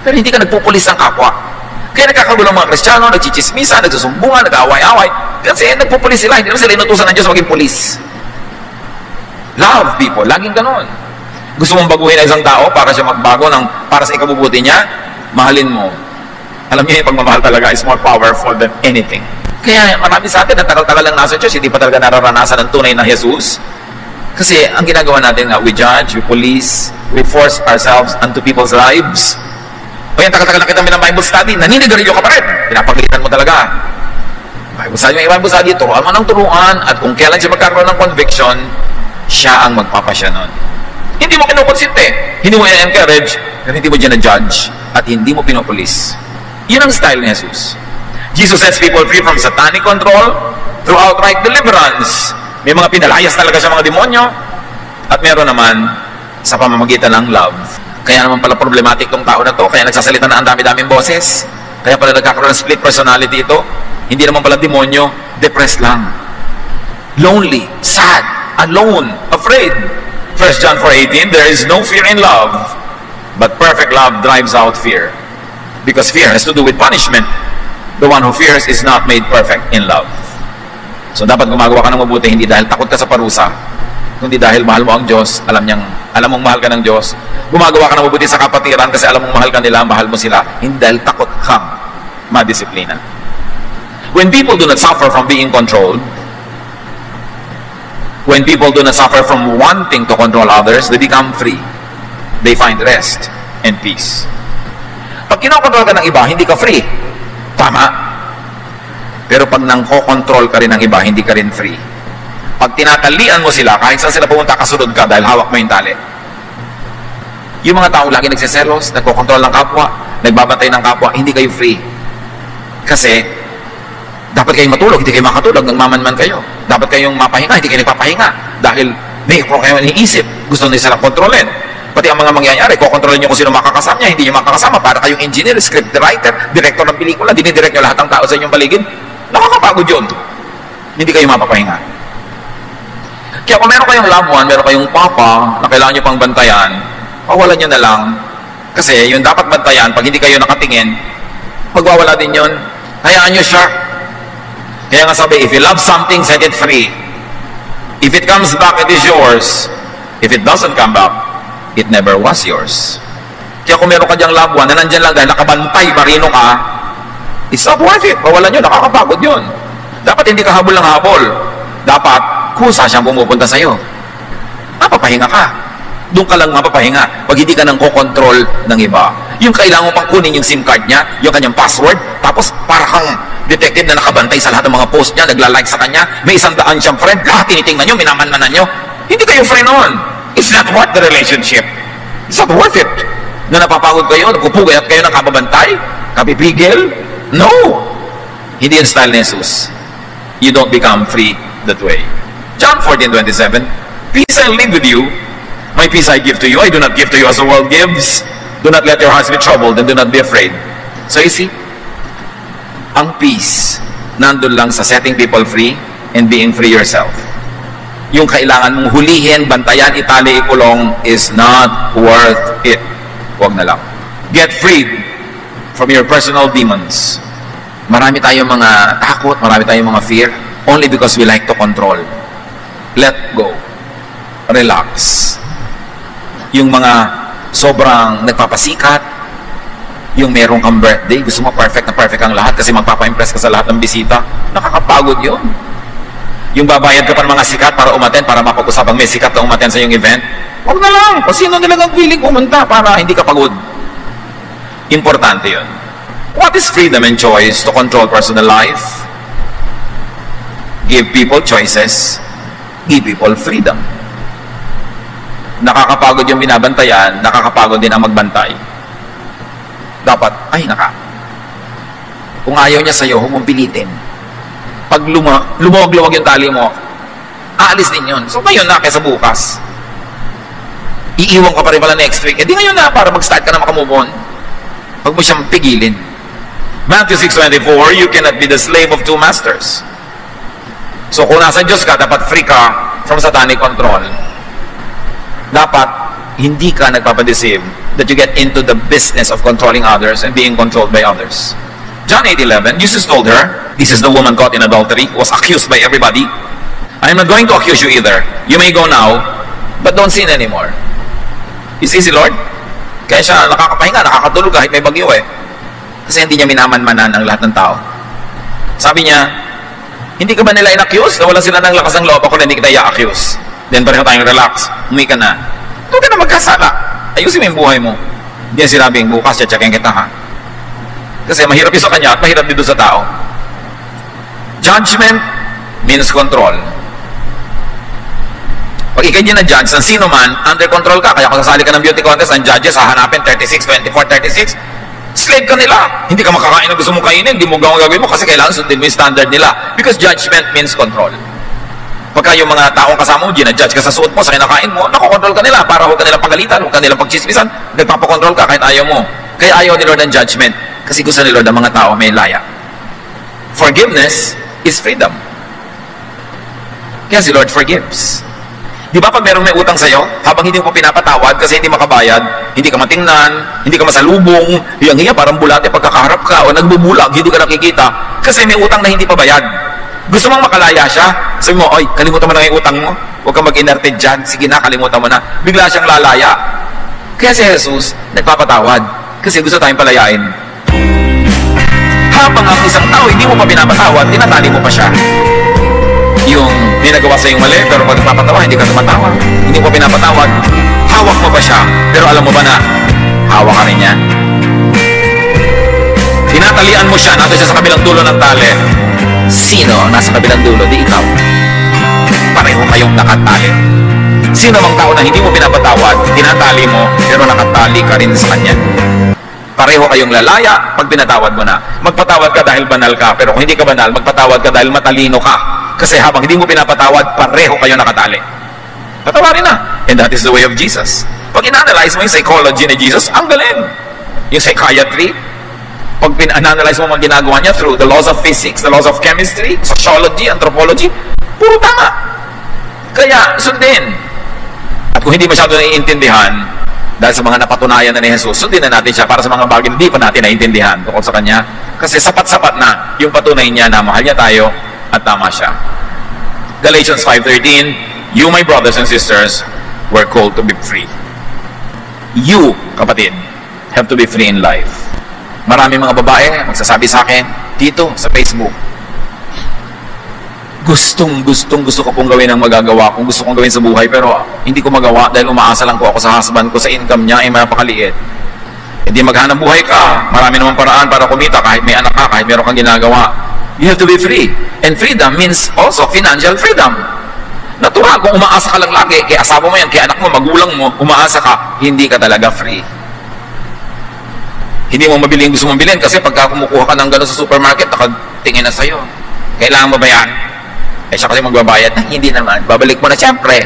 Pero hindi ka nagpupulis ng kapwa. Kaya nagkakagulo ang mga Kristiyano, nagchichismisa, nagsusumbungan, nag-away-away. Kasi nagpupulis sila, hindi naman sila inutusan ng Diyos maging pulis. Love people, laging ganon. Gusto mong baguhin ang isang tao para siya magbago para sa ikabubuti niya, mahalin mo. Alam niyo, yung pagmamahal talaga is more powerful than anything. Kaya marami sa atin, ang tagal-tagal lang nasa church, hindi pa talaga nararanasan ng tunay na Jesus. Kasi ang ginagawa natin nga, we judge, we police, we force ourselves onto people's lives. O yan, tagal-tagal na kita ng Bible study, naninigarilyo ka pa rin. Pinapagalitan mo talaga. Bible study, may Bible study, turuan mo ng turuan, at kung kailan siya magkaroon ng conviction, siya ang magpapasya nun. Hindi mo kinukonsinte, hindi mo i-encourage, pero hindi mo dyan na-judge, at hindi mo pinupulis. Yun ang style ni Jesus. Jesus sets people free from satanic control through outright deliverance. May mga pinalayas talaga siya mga demonyo, at meron naman sa pamamagitan ng love. Kaya naman pala problematic tong tao na to, kaya nagsasalita na ang dami-daming boses, kaya pala nagkakaroon ng split personality ito. Hindi naman pala demonyo, depressed lang. Lonely, sad, alone, afraid. 1 John 4:18, there is no fear in love, But perfect love drives out fear. Because fear has to do with punishment. The one who fears is not made perfect in love. So dapat gumagawa ka ng mabuti, hindi dahil takot ka sa parusa, kundi dahil mahal mo ang Diyos, alam mong mahal ka ng Diyos. Gumagawa ka ng mabuti sa kapatiran kasi alam mong mahal ka nila, mahal mo sila, hindi dahil takot kang madisiplina. When people do not suffer from being controlled, when people do not suffer from wanting to control others, they become free. They find rest and peace. Pag kinokontrol ka ng iba, hindi ka free. Tama. Pero pag nang-control ka rin ng iba, hindi ka rin free. Pag tinatalian mo sila, kahit saan sila pumunta, kasunod ka dahil hawak mo yung tali. Yung mga tao lagi nagsiselos, nagkokontrol ng kapwa, nagbabantay ng kapwa, hindi kayo free. Kasi, dapat kayong matulog, hindi kayo makatulog, nagmamanman kayo. Dapat kayong mapahinga, hindi kayo nagpapahinga. Dahil may kayo iniisip, gusto nila silang kontrolin. Pati ang mga mangyayari, kukontrolin nyo kung sino makakasama niya, hindi nyo makakasama. Para kayong engineer, script writer, director ng pelikula, dinidirect nyo lahat ng tao sa inyong paligid. Nakakapagod yun. Hindi kayo mapapahinga. Kaya kung meron kayong loved one, meron kayong papa na kailangan nyo pang bantayan, pawalan nyo na lang. Kasi yung dapat bantayan, pag hindi kayo nakatingin, magwawala din yun. Hayaan nyo siya. Kaya nga sabi, if you love something, set it free. If it comes back, it is yours. If it doesn't come back, it never was yours. Kaya kung meron ka diyang loved one na nandyan lang dahil nakabantay, marino ka, it's not worth it. Pawalan nyo, nakakapagod yun. Dapat hindi ka habol ng habol. Dapat, kusa siyang pumupunta sa'yo. Mapapahinga ka. Doon ka lang mapapahinga pag hindi ka nang kokontrol ng iba. Yung kailangan mo pang kunin yung SIM card niya, yung kanyang password, tapos para kang detective na nakabantay sa lahat ng mga post niya, nagla-like sa kanya, may 100 siyang friend, lahat tinitingnan nyo, minamanmanan nyo. Hindi kayo friend noon. It's not worth the relationship. It's not worth it. Na napapagod kayo, nagpupugay at kayo ng kababantay, kapipigil. No! Hindi yung style ni Jesus. You don't become free that way. John 14:27, peace I leave with you, my peace I give to you. I do not give to you as the world gives. Do not let your hearts be troubled and do not be afraid. So you see, ang peace nandun lang sa setting people free and being free yourself. Yung kailangan mong hulihin, bantayan, itali, ikulong is not worth it. Huwag na lang. Get freed from your personal demons. Marami tayong mga takot, marami tayong mga fear only because we like to control. Let go. Relax. Yung mga sobrang nagpapasikat, yung meron kang birthday, gusto mo perfect na perfect ang lahat kasi magpapa-impress ka sa lahat ng bisita, nakakapagod yun. Yung babayad ka pa ng mga sikat para umaten, para mapag-usapang may sikat na umaten sa iyong event, huwag na lang. Kung sino nilang willing pumunta para hindi ka pagod. Importante yun. What is freedom and choice to control personal life? Give people choices. Give people freedom. Nakakapagod yung binabantayan, nakakapagod din ang magbantay. Dapat, ay naka. Kung ayaw niya sa'yo, huwag mong pilitin. Pag lumuwag-luwag yung tali mo, aalis din yun. So ngayon na, kaysa bukas. Iiwan ka pa rin pala next week. E di ngayon na, para mag-start ka na makamove on. Huwag mo siyang pigilin. Matthew 6:24, you cannot be the slave of two masters. So kung nasa Diyos ka, dapat free ka from satanic control. Dapat hindi ka nagpapadeceive that you get into the business of controlling others and being controlled by others. John 8:11, Jesus told her, this is the woman caught in adultery, was accused by everybody. I am not going to accuse you either. You may go now, but don't sin anymore. You see si Lord? Kaya siya nakakapahinga, nakakatulog kahit may bagyo eh. Kasi hindi niya minamanmanan ang lahat ng tao. Sabi niya, hindi ka ba nila in-accuse? Nawala sila ng lakas ng loob, ako na hindi kita i-accuse. Then pareho tayong relax, umuwi ka na. Huwag ka na magkasala. Ayusin mo yung buhay mo. Hindi yan sinabing, bukas, tiyatsakin kita ha. Kasi mahirap yun sa kanya at mahirap dito sa tao. Judgment means control. Pag ikay din na judge ng sino man, under control ka. Kaya kung sasali ka ng beauty contest, ang judges hahanapin 36, 24, 36. Slave ka nila. Hindi ka makakain ng gusto mong kainin, hindi mo gagawin mo kasi kailangan sundin mo yung standard nila. Because judgment means control. Pagka yung mga taong kasama mo, ginajudge ka sa suot mo, sa kinakain mo, nakokontrol ka nila para huwag ka nilang pagalitan, huwag ka nilang pagchismisan, nagpapakontrol ka kahit ayaw mo. Kaya ayaw ni Lord ng judgment kasi gusto ni Lord ng mga tao may laya. Forgiveness is freedom. Kaya si Lord forgives. Di ba pag merong may utang sa'yo, habang hindi mo pa pinapatawad kasi hindi makabayad, hindi ka matingnan, hindi ka masalubong, hiyang-hiya, parang bulate pagkakaharap ka o nagbubulag, hindi ka nakikita kasi may utang na hindi pa bayad. Gusto mong makalaya siya? Sabi mo, oy, kalimutan mo na yung utang mo. Huwag kang mag-inerted dyan. Sige na, kalimutan mo na. Bigla siyang lalaya. Kaya si Jesus, nagpapatawad kasi gusto tayong palayain. Habang ang isang tao hindi mo pa pinapatawad, tinatali mo pa siya. Yung ninagawa sa iyong mali, pero pag nagpapatawa, hindi ka tumatawa. Hindi mo pinapatawad, hawak mo ba siya? Pero alam mo ba na, hawak ka rin yan. Tinatalian mo siya, nato siya sa kabilang dulo ng tali. Sino nasa kabilang dulo? Di ikaw. Pareho kayong nakatali. Sino mang tao na hindi mo pinapatawad, tinatali mo, pero nakatali ka rin sa kanya. Pareho kayong lalaya pag pinatawad mo na. Magpatawad ka dahil banal ka, pero kung hindi ka banal, magpatawad ka dahil matalino ka. Kasi habang hindi mo pinapatawad, pareho kayo nakatali. Patawarin na. And that is the way of Jesus. Pag in-analyze mo yung psychology ni Jesus, ang galing. Yung psychiatry, pag in-analyze mo mga ginagawa niya through the laws of physics, the laws of chemistry, sociology, anthropology, puro tama. Kaya, sundin. At kung hindi masyado naiintindihan, dahil sa mga napatunayan na ni Jesus, sundin na natin siya para sa mga bagay na hindi pa natin naiintindihan tungkol sa Kanya. Kasi sapat-sapat na yung patunay niya na mahal niya tayo at tama siya. Galatians 5:13, you, my brothers and sisters, were called to be free. You, kapatid, have to be free in life. Maraming mga babae magsasabi sa akin dito sa Facebook, gusto ko pong gawin ang magagawa kung gusto kong gawin sa buhay, pero hindi ko magawa dahil umaasa lang ko ako sa husband ko, sa income niya ay mapakaliit. Hindi maghanap buhay ka, marami namang paraan para kumita kahit may anak ka, kahit meron kang ginagawa. You have to be free. And freedom means also financial freedom. Natural, kung umaasa ka lang lagi, kay asawa mo yan, kay anak mo, magulang mo, umaasa ka, hindi ka talaga free. Hindi mo mabili yung gusto mong bilhin kasi pagka kumukuha ka ng gano'n sa supermarket, nakatingin na sa'yo. Kailangan mo ba yan? Eh siya kasi magbabayad na, hindi naman. Babalik mo na siyempre.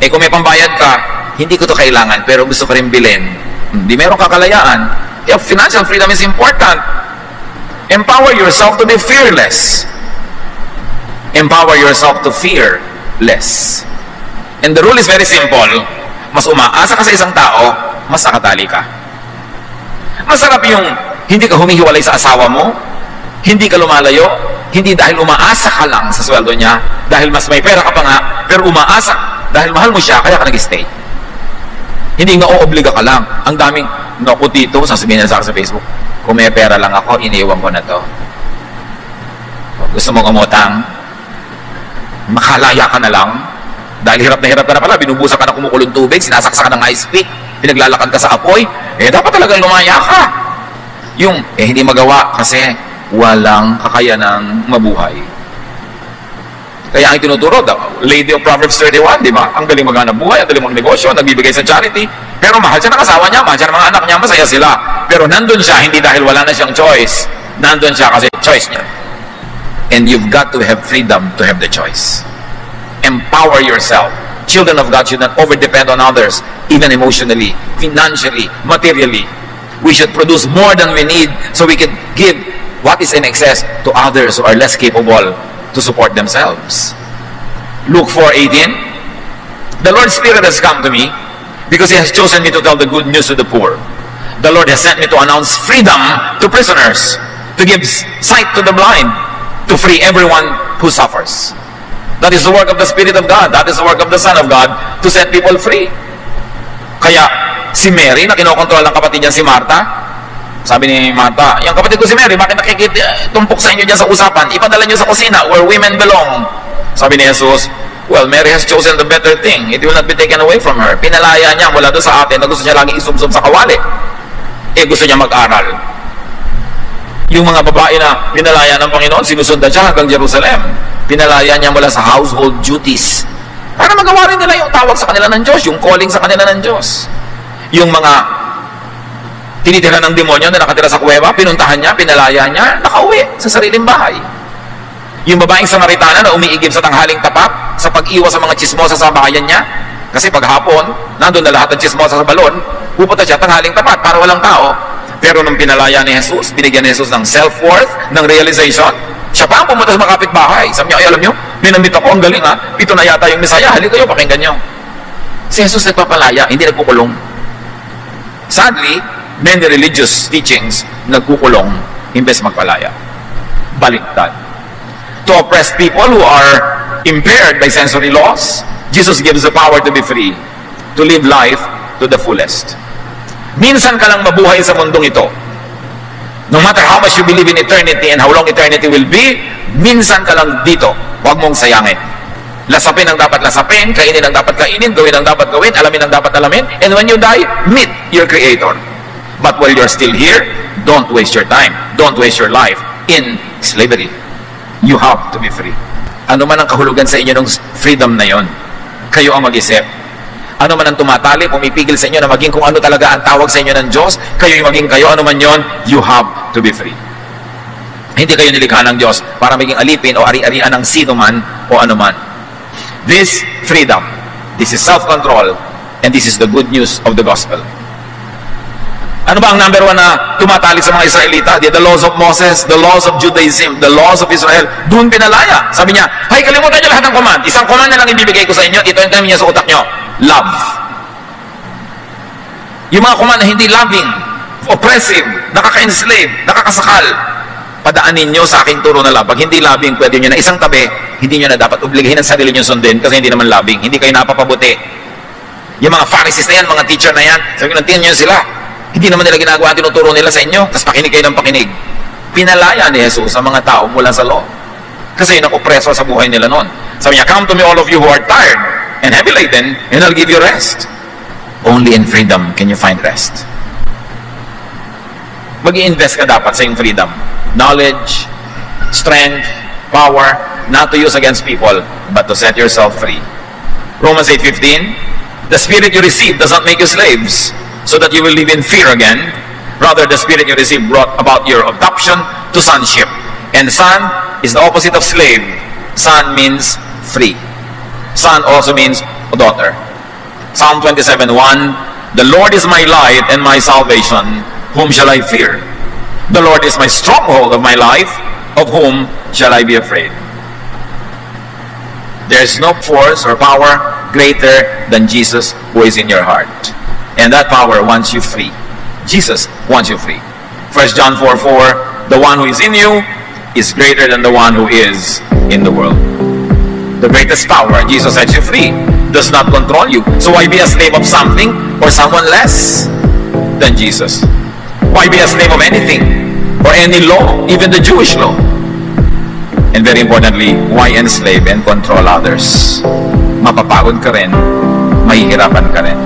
Eh kung may pambayad ka, hindi ko to kailangan, pero gusto ko rin bilhin. Hindi meron kakalayaan. Kaya financial freedom is important. Empower yourself to be fearless. Empower yourself to fear less. And the rule is very simple. Mas umaasa ka sa isang tao, mas nakatali ka. Masarap yung hindi ka humihiwalay sa asawa mo, hindi ka lumalayo, hindi dahil umaasa ka lang sa sweldo niya, dahil mas may pera ka pa nga, pero umaasa, dahil mahal mo siya, kaya ka nag-stay. Hindi nga oobliga ka lang. Ang daming, naku dito, sasabihin niya sa akin sa Facebook, kung may pera lang ako, iniiwan ko na to. Gusto mong umutang, makalaya ka na lang, dahil hirap ka na pala, binubusa ka na kumukulong tubig, sinasaksa ka ng ice pick, pinaglalakad ka sa apoy, dapat talagang lumaya ka. Yung, hindi magawa kasi walang kakayanang mabuhay. Kaya ang tinuturo, the Lady of Proverbs 31, di ba? Ang galing maghanap buhay, ang galing magnegosyo, nagbibigay sa charity, pero mahal siya ng asawa niya, mahal siya ng mga anak niya, masaya sila. Pero nandun siya, hindi dahil wala na siyang choice. Nandun siya kasi choice niya. And you've got to have freedom to have the choice. Empower yourself. Children of God should not over-depend on others, even emotionally, financially, materially. We should produce more than we need so we can give what is in excess to others who are less capable to support themselves. Luke 4:18, the Lord's Spirit has come to me because He has chosen me to tell the good news to the poor. The Lord has sent me to announce freedom to prisoners, to give sight to the blind, to free everyone who suffers. That is the work of the Spirit of God. That is the work of the Son of God to set people free. Kaya si Mary na kinokontrol ng kapatid niya si Martha, sabi ni Martha, yung kapatid ko si Mary, bakit nakikitumpok sa inyo dyan sa usapan? Ipadala niyo sa kusina where women belong. Sabi ni Jesus, well, Mary has chosen the better thing. It will not be taken away from her. Pinalaya niya mula doon sa atin na gusto niya lagi isubsob sa kawali. Gusto niya mag-aral. Yung mga babae na pinalaya ng Panginoon, sinusundan siya hanggang Jerusalem. Pinalaya niya mula sa household duties para magawa rin nila yung tawag sa kanila ng Diyos, yung calling sa kanila ng Diyos. Yung mga tinitira ng demonyo na nakatira sa kuweba, pinuntahan niya, pinalaya niya, nakauwi sa sariling bahay. Yung babaeng Samaritana na umiigib sa tanghaling tapat sa pag-iwas sa mga chismosa sa bahayan niya, kasi paghapon, nandun na lahat ng chismosa sa balon, pupunta siya tanghaling tapat para walang tao. Pero nung pinalaya ni Jesus, binigyan ni Jesus ng self-worth, ng realization, Siya pa ang pumunta sa mga kapitbahay. Sabi niya, ay alam niyo, minamit ako, ang galing ha. Ito na yata yung Messiah. Halika kayo, pakinggan niyo. Si Jesus nagpapalaya, hindi nagkukulong. Sadly, many religious teachings nagkukulong imbes magpalaya. Baliktad. To oppress people who are impaired by sensory laws, Jesus gives the power to be free, to live life to the fullest. Minsan ka lang mabuhay sa mundong ito. No matter how much you believe in eternity and how long eternity will be, minsan ka lang dito. Huwag mong sayangin. Lasapin ang dapat lasapin, kainin ang dapat kainin, gawin ang dapat gawin, alamin ang dapat alamin, and when you die, meet your Creator. But while you're still here, don't waste your time. Don't waste your life in slavery. You have to be free. Ano man ang kahulugan sa inyo ng freedom na yon, kayo ang mag-isip. Ano man ang tumatali, pumipigil sa inyo na maging kung ano talaga ang tawag sa inyo ng Diyos, kayo yung maging kayo, ano man yon, you have to be free. Hindi kayo nilikha ng Diyos para maging alipin o ari-arian ng sino man o ano man. This freedom, this is self-control, and this is the good news of the gospel. Ano ba ang number one na tumatali sa mga Israelita? The laws of Moses, the laws of Judaism, the laws of Israel. Doon pinalaya. Sabi niya, hay, kalimutan niyo lahat ng command. Isang command na lang ibibigay ko sa inyo. Ito yung kami niya sa utak niyo. Love. Yung mga command na hindi loving, oppressive, nakaka-enslave, nakakasakal, padaanin niyo sa aking turo na love. Pag hindi loving, pwede niyo na isang tabi, hindi niyo na dapat obligahin ang sarili niyo sundin kasi hindi naman loving. Hindi kayo napapabuti. Yung mga Pharisees na yan, mga teacher na yan, sabi ko, tingnan niyo sila. Hindi naman nila ginagawa ang tinuturo nila sa inyo, tapos pakinig kayo ng pakinig. Pinalaya ni Jesus sa mga tao mula sa law. Kasi nakupreso sa buhay nila noon. Sabi niya, come to me all of you who are tired and heavy laden, and I'll give you rest. Only in freedom can you find rest. Mag-i-invest ka dapat sa iyong freedom. Knowledge, strength, power, not to use against people, but to set yourself free. Romans 8:15, the spirit you receive does not make you slaves, so that you will live in fear again. Rather, the spirit you receive brought about your adoption to sonship. And son is the opposite of slave. Son means free. Son also means daughter. Psalm 27:1, the Lord is my light and my salvation. Whom shall I fear? The Lord is my stronghold of my life. Of whom shall I be afraid? There is no force or power greater than Jesus who is in your heart. And that power wants you free. Jesus wants you free. 1 John 4:4, the one who is in you is greater than the one who is in the world. The greatest power, Jesus sets you free, does not control you. So why be a slave of something or someone less than Jesus? Why be a slave of anything or any law, even the Jewish law? And very importantly, why enslave and control others? Mapapagod ka rin, mahihirapan ka rin.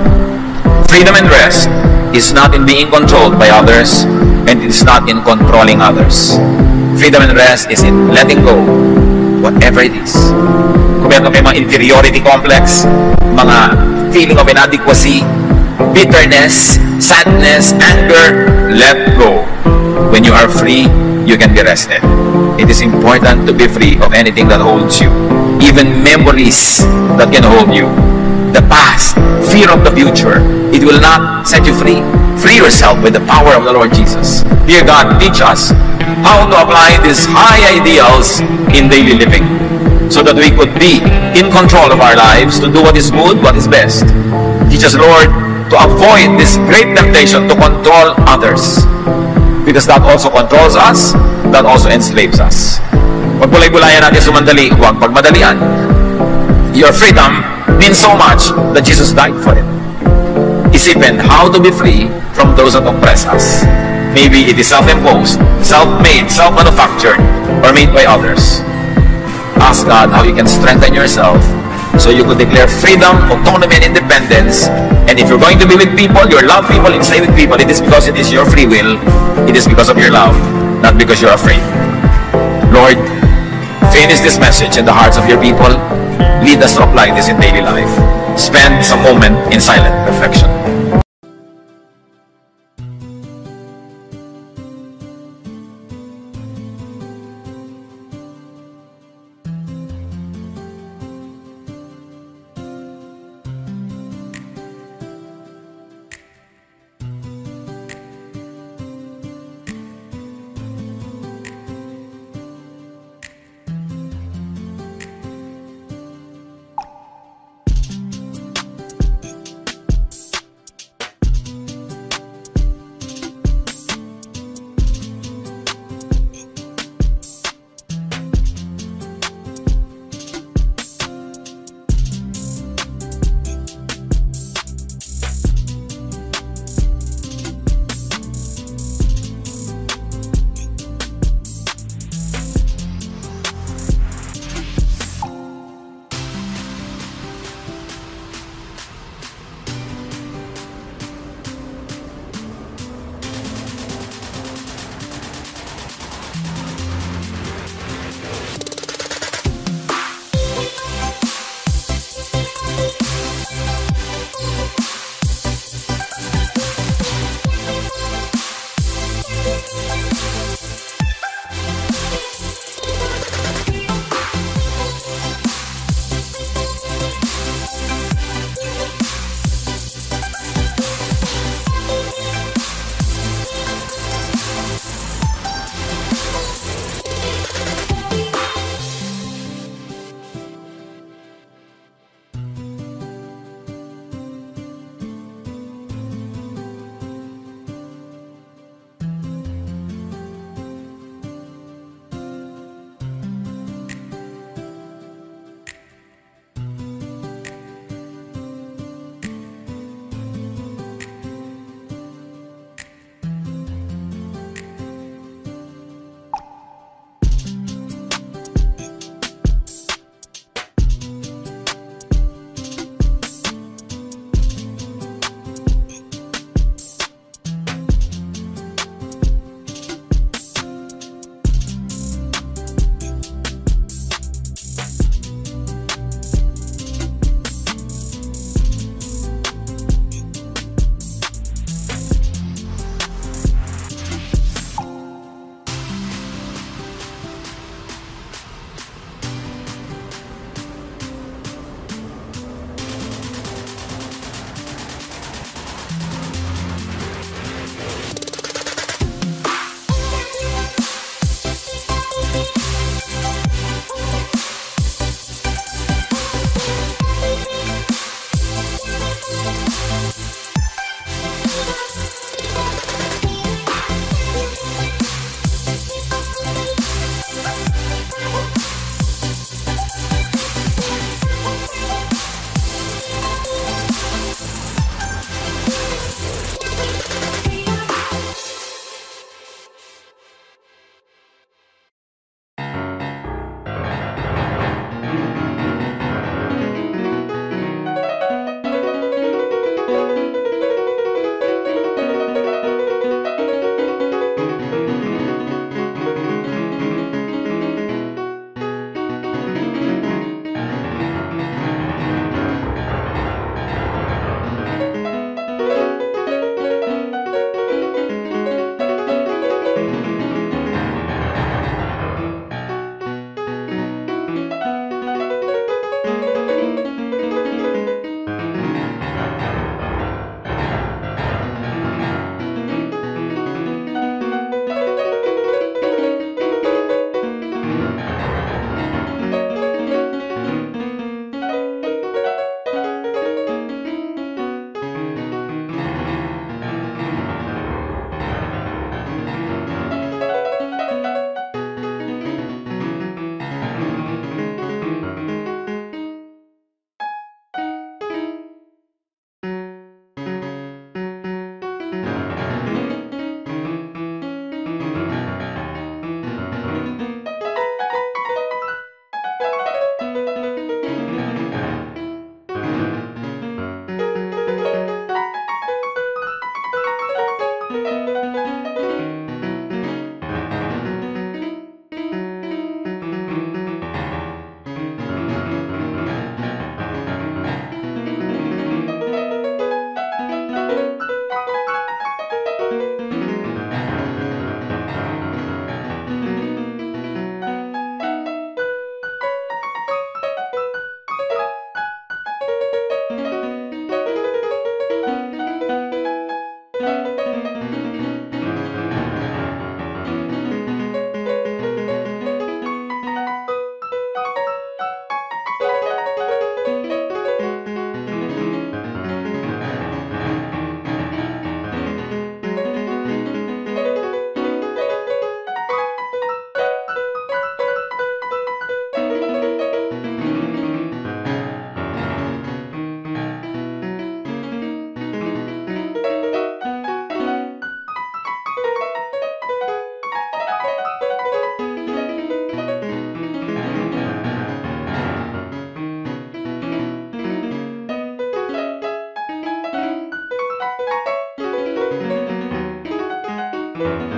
Freedom and rest is not in being controlled by others, and it is not in controlling others. Freedom and rest is in letting go, whatever it is. Kung meron kayo mga inferiority complex, mga feeling of inadequacy, bitterness, sadness, anger, let go. When you are free, you can be rested. It is important to be free of anything that holds you, even memories that can hold you. The past, fear of the future, it will not set you free. Free yourself with the power of the Lord Jesus. Dear God, teach us how to apply these high ideals in daily living so that we could be in control of our lives, to do what is good, what is best. Teach us, Lord, to avoid this great temptation to control others, because that also controls us, that also enslaves us. Pag bulay-bulayan natin sumandali, huwag pagmadalian. Your freedom means so much that Jesus died for it. Isipin how to be free from those that oppress us. Maybe it is self-imposed, self-made, self-manufactured, or made by others. Ask God how you can strengthen yourself so you could declare freedom, autonomy, and independence. And if you're going to be with people, you love people, and stay with people, it is because it is your free will. It is because of your love, not because you're afraid. Lord, finish this message in the hearts of your people. Lead us to apply this in daily life. Spend some moment in silent reflection. you.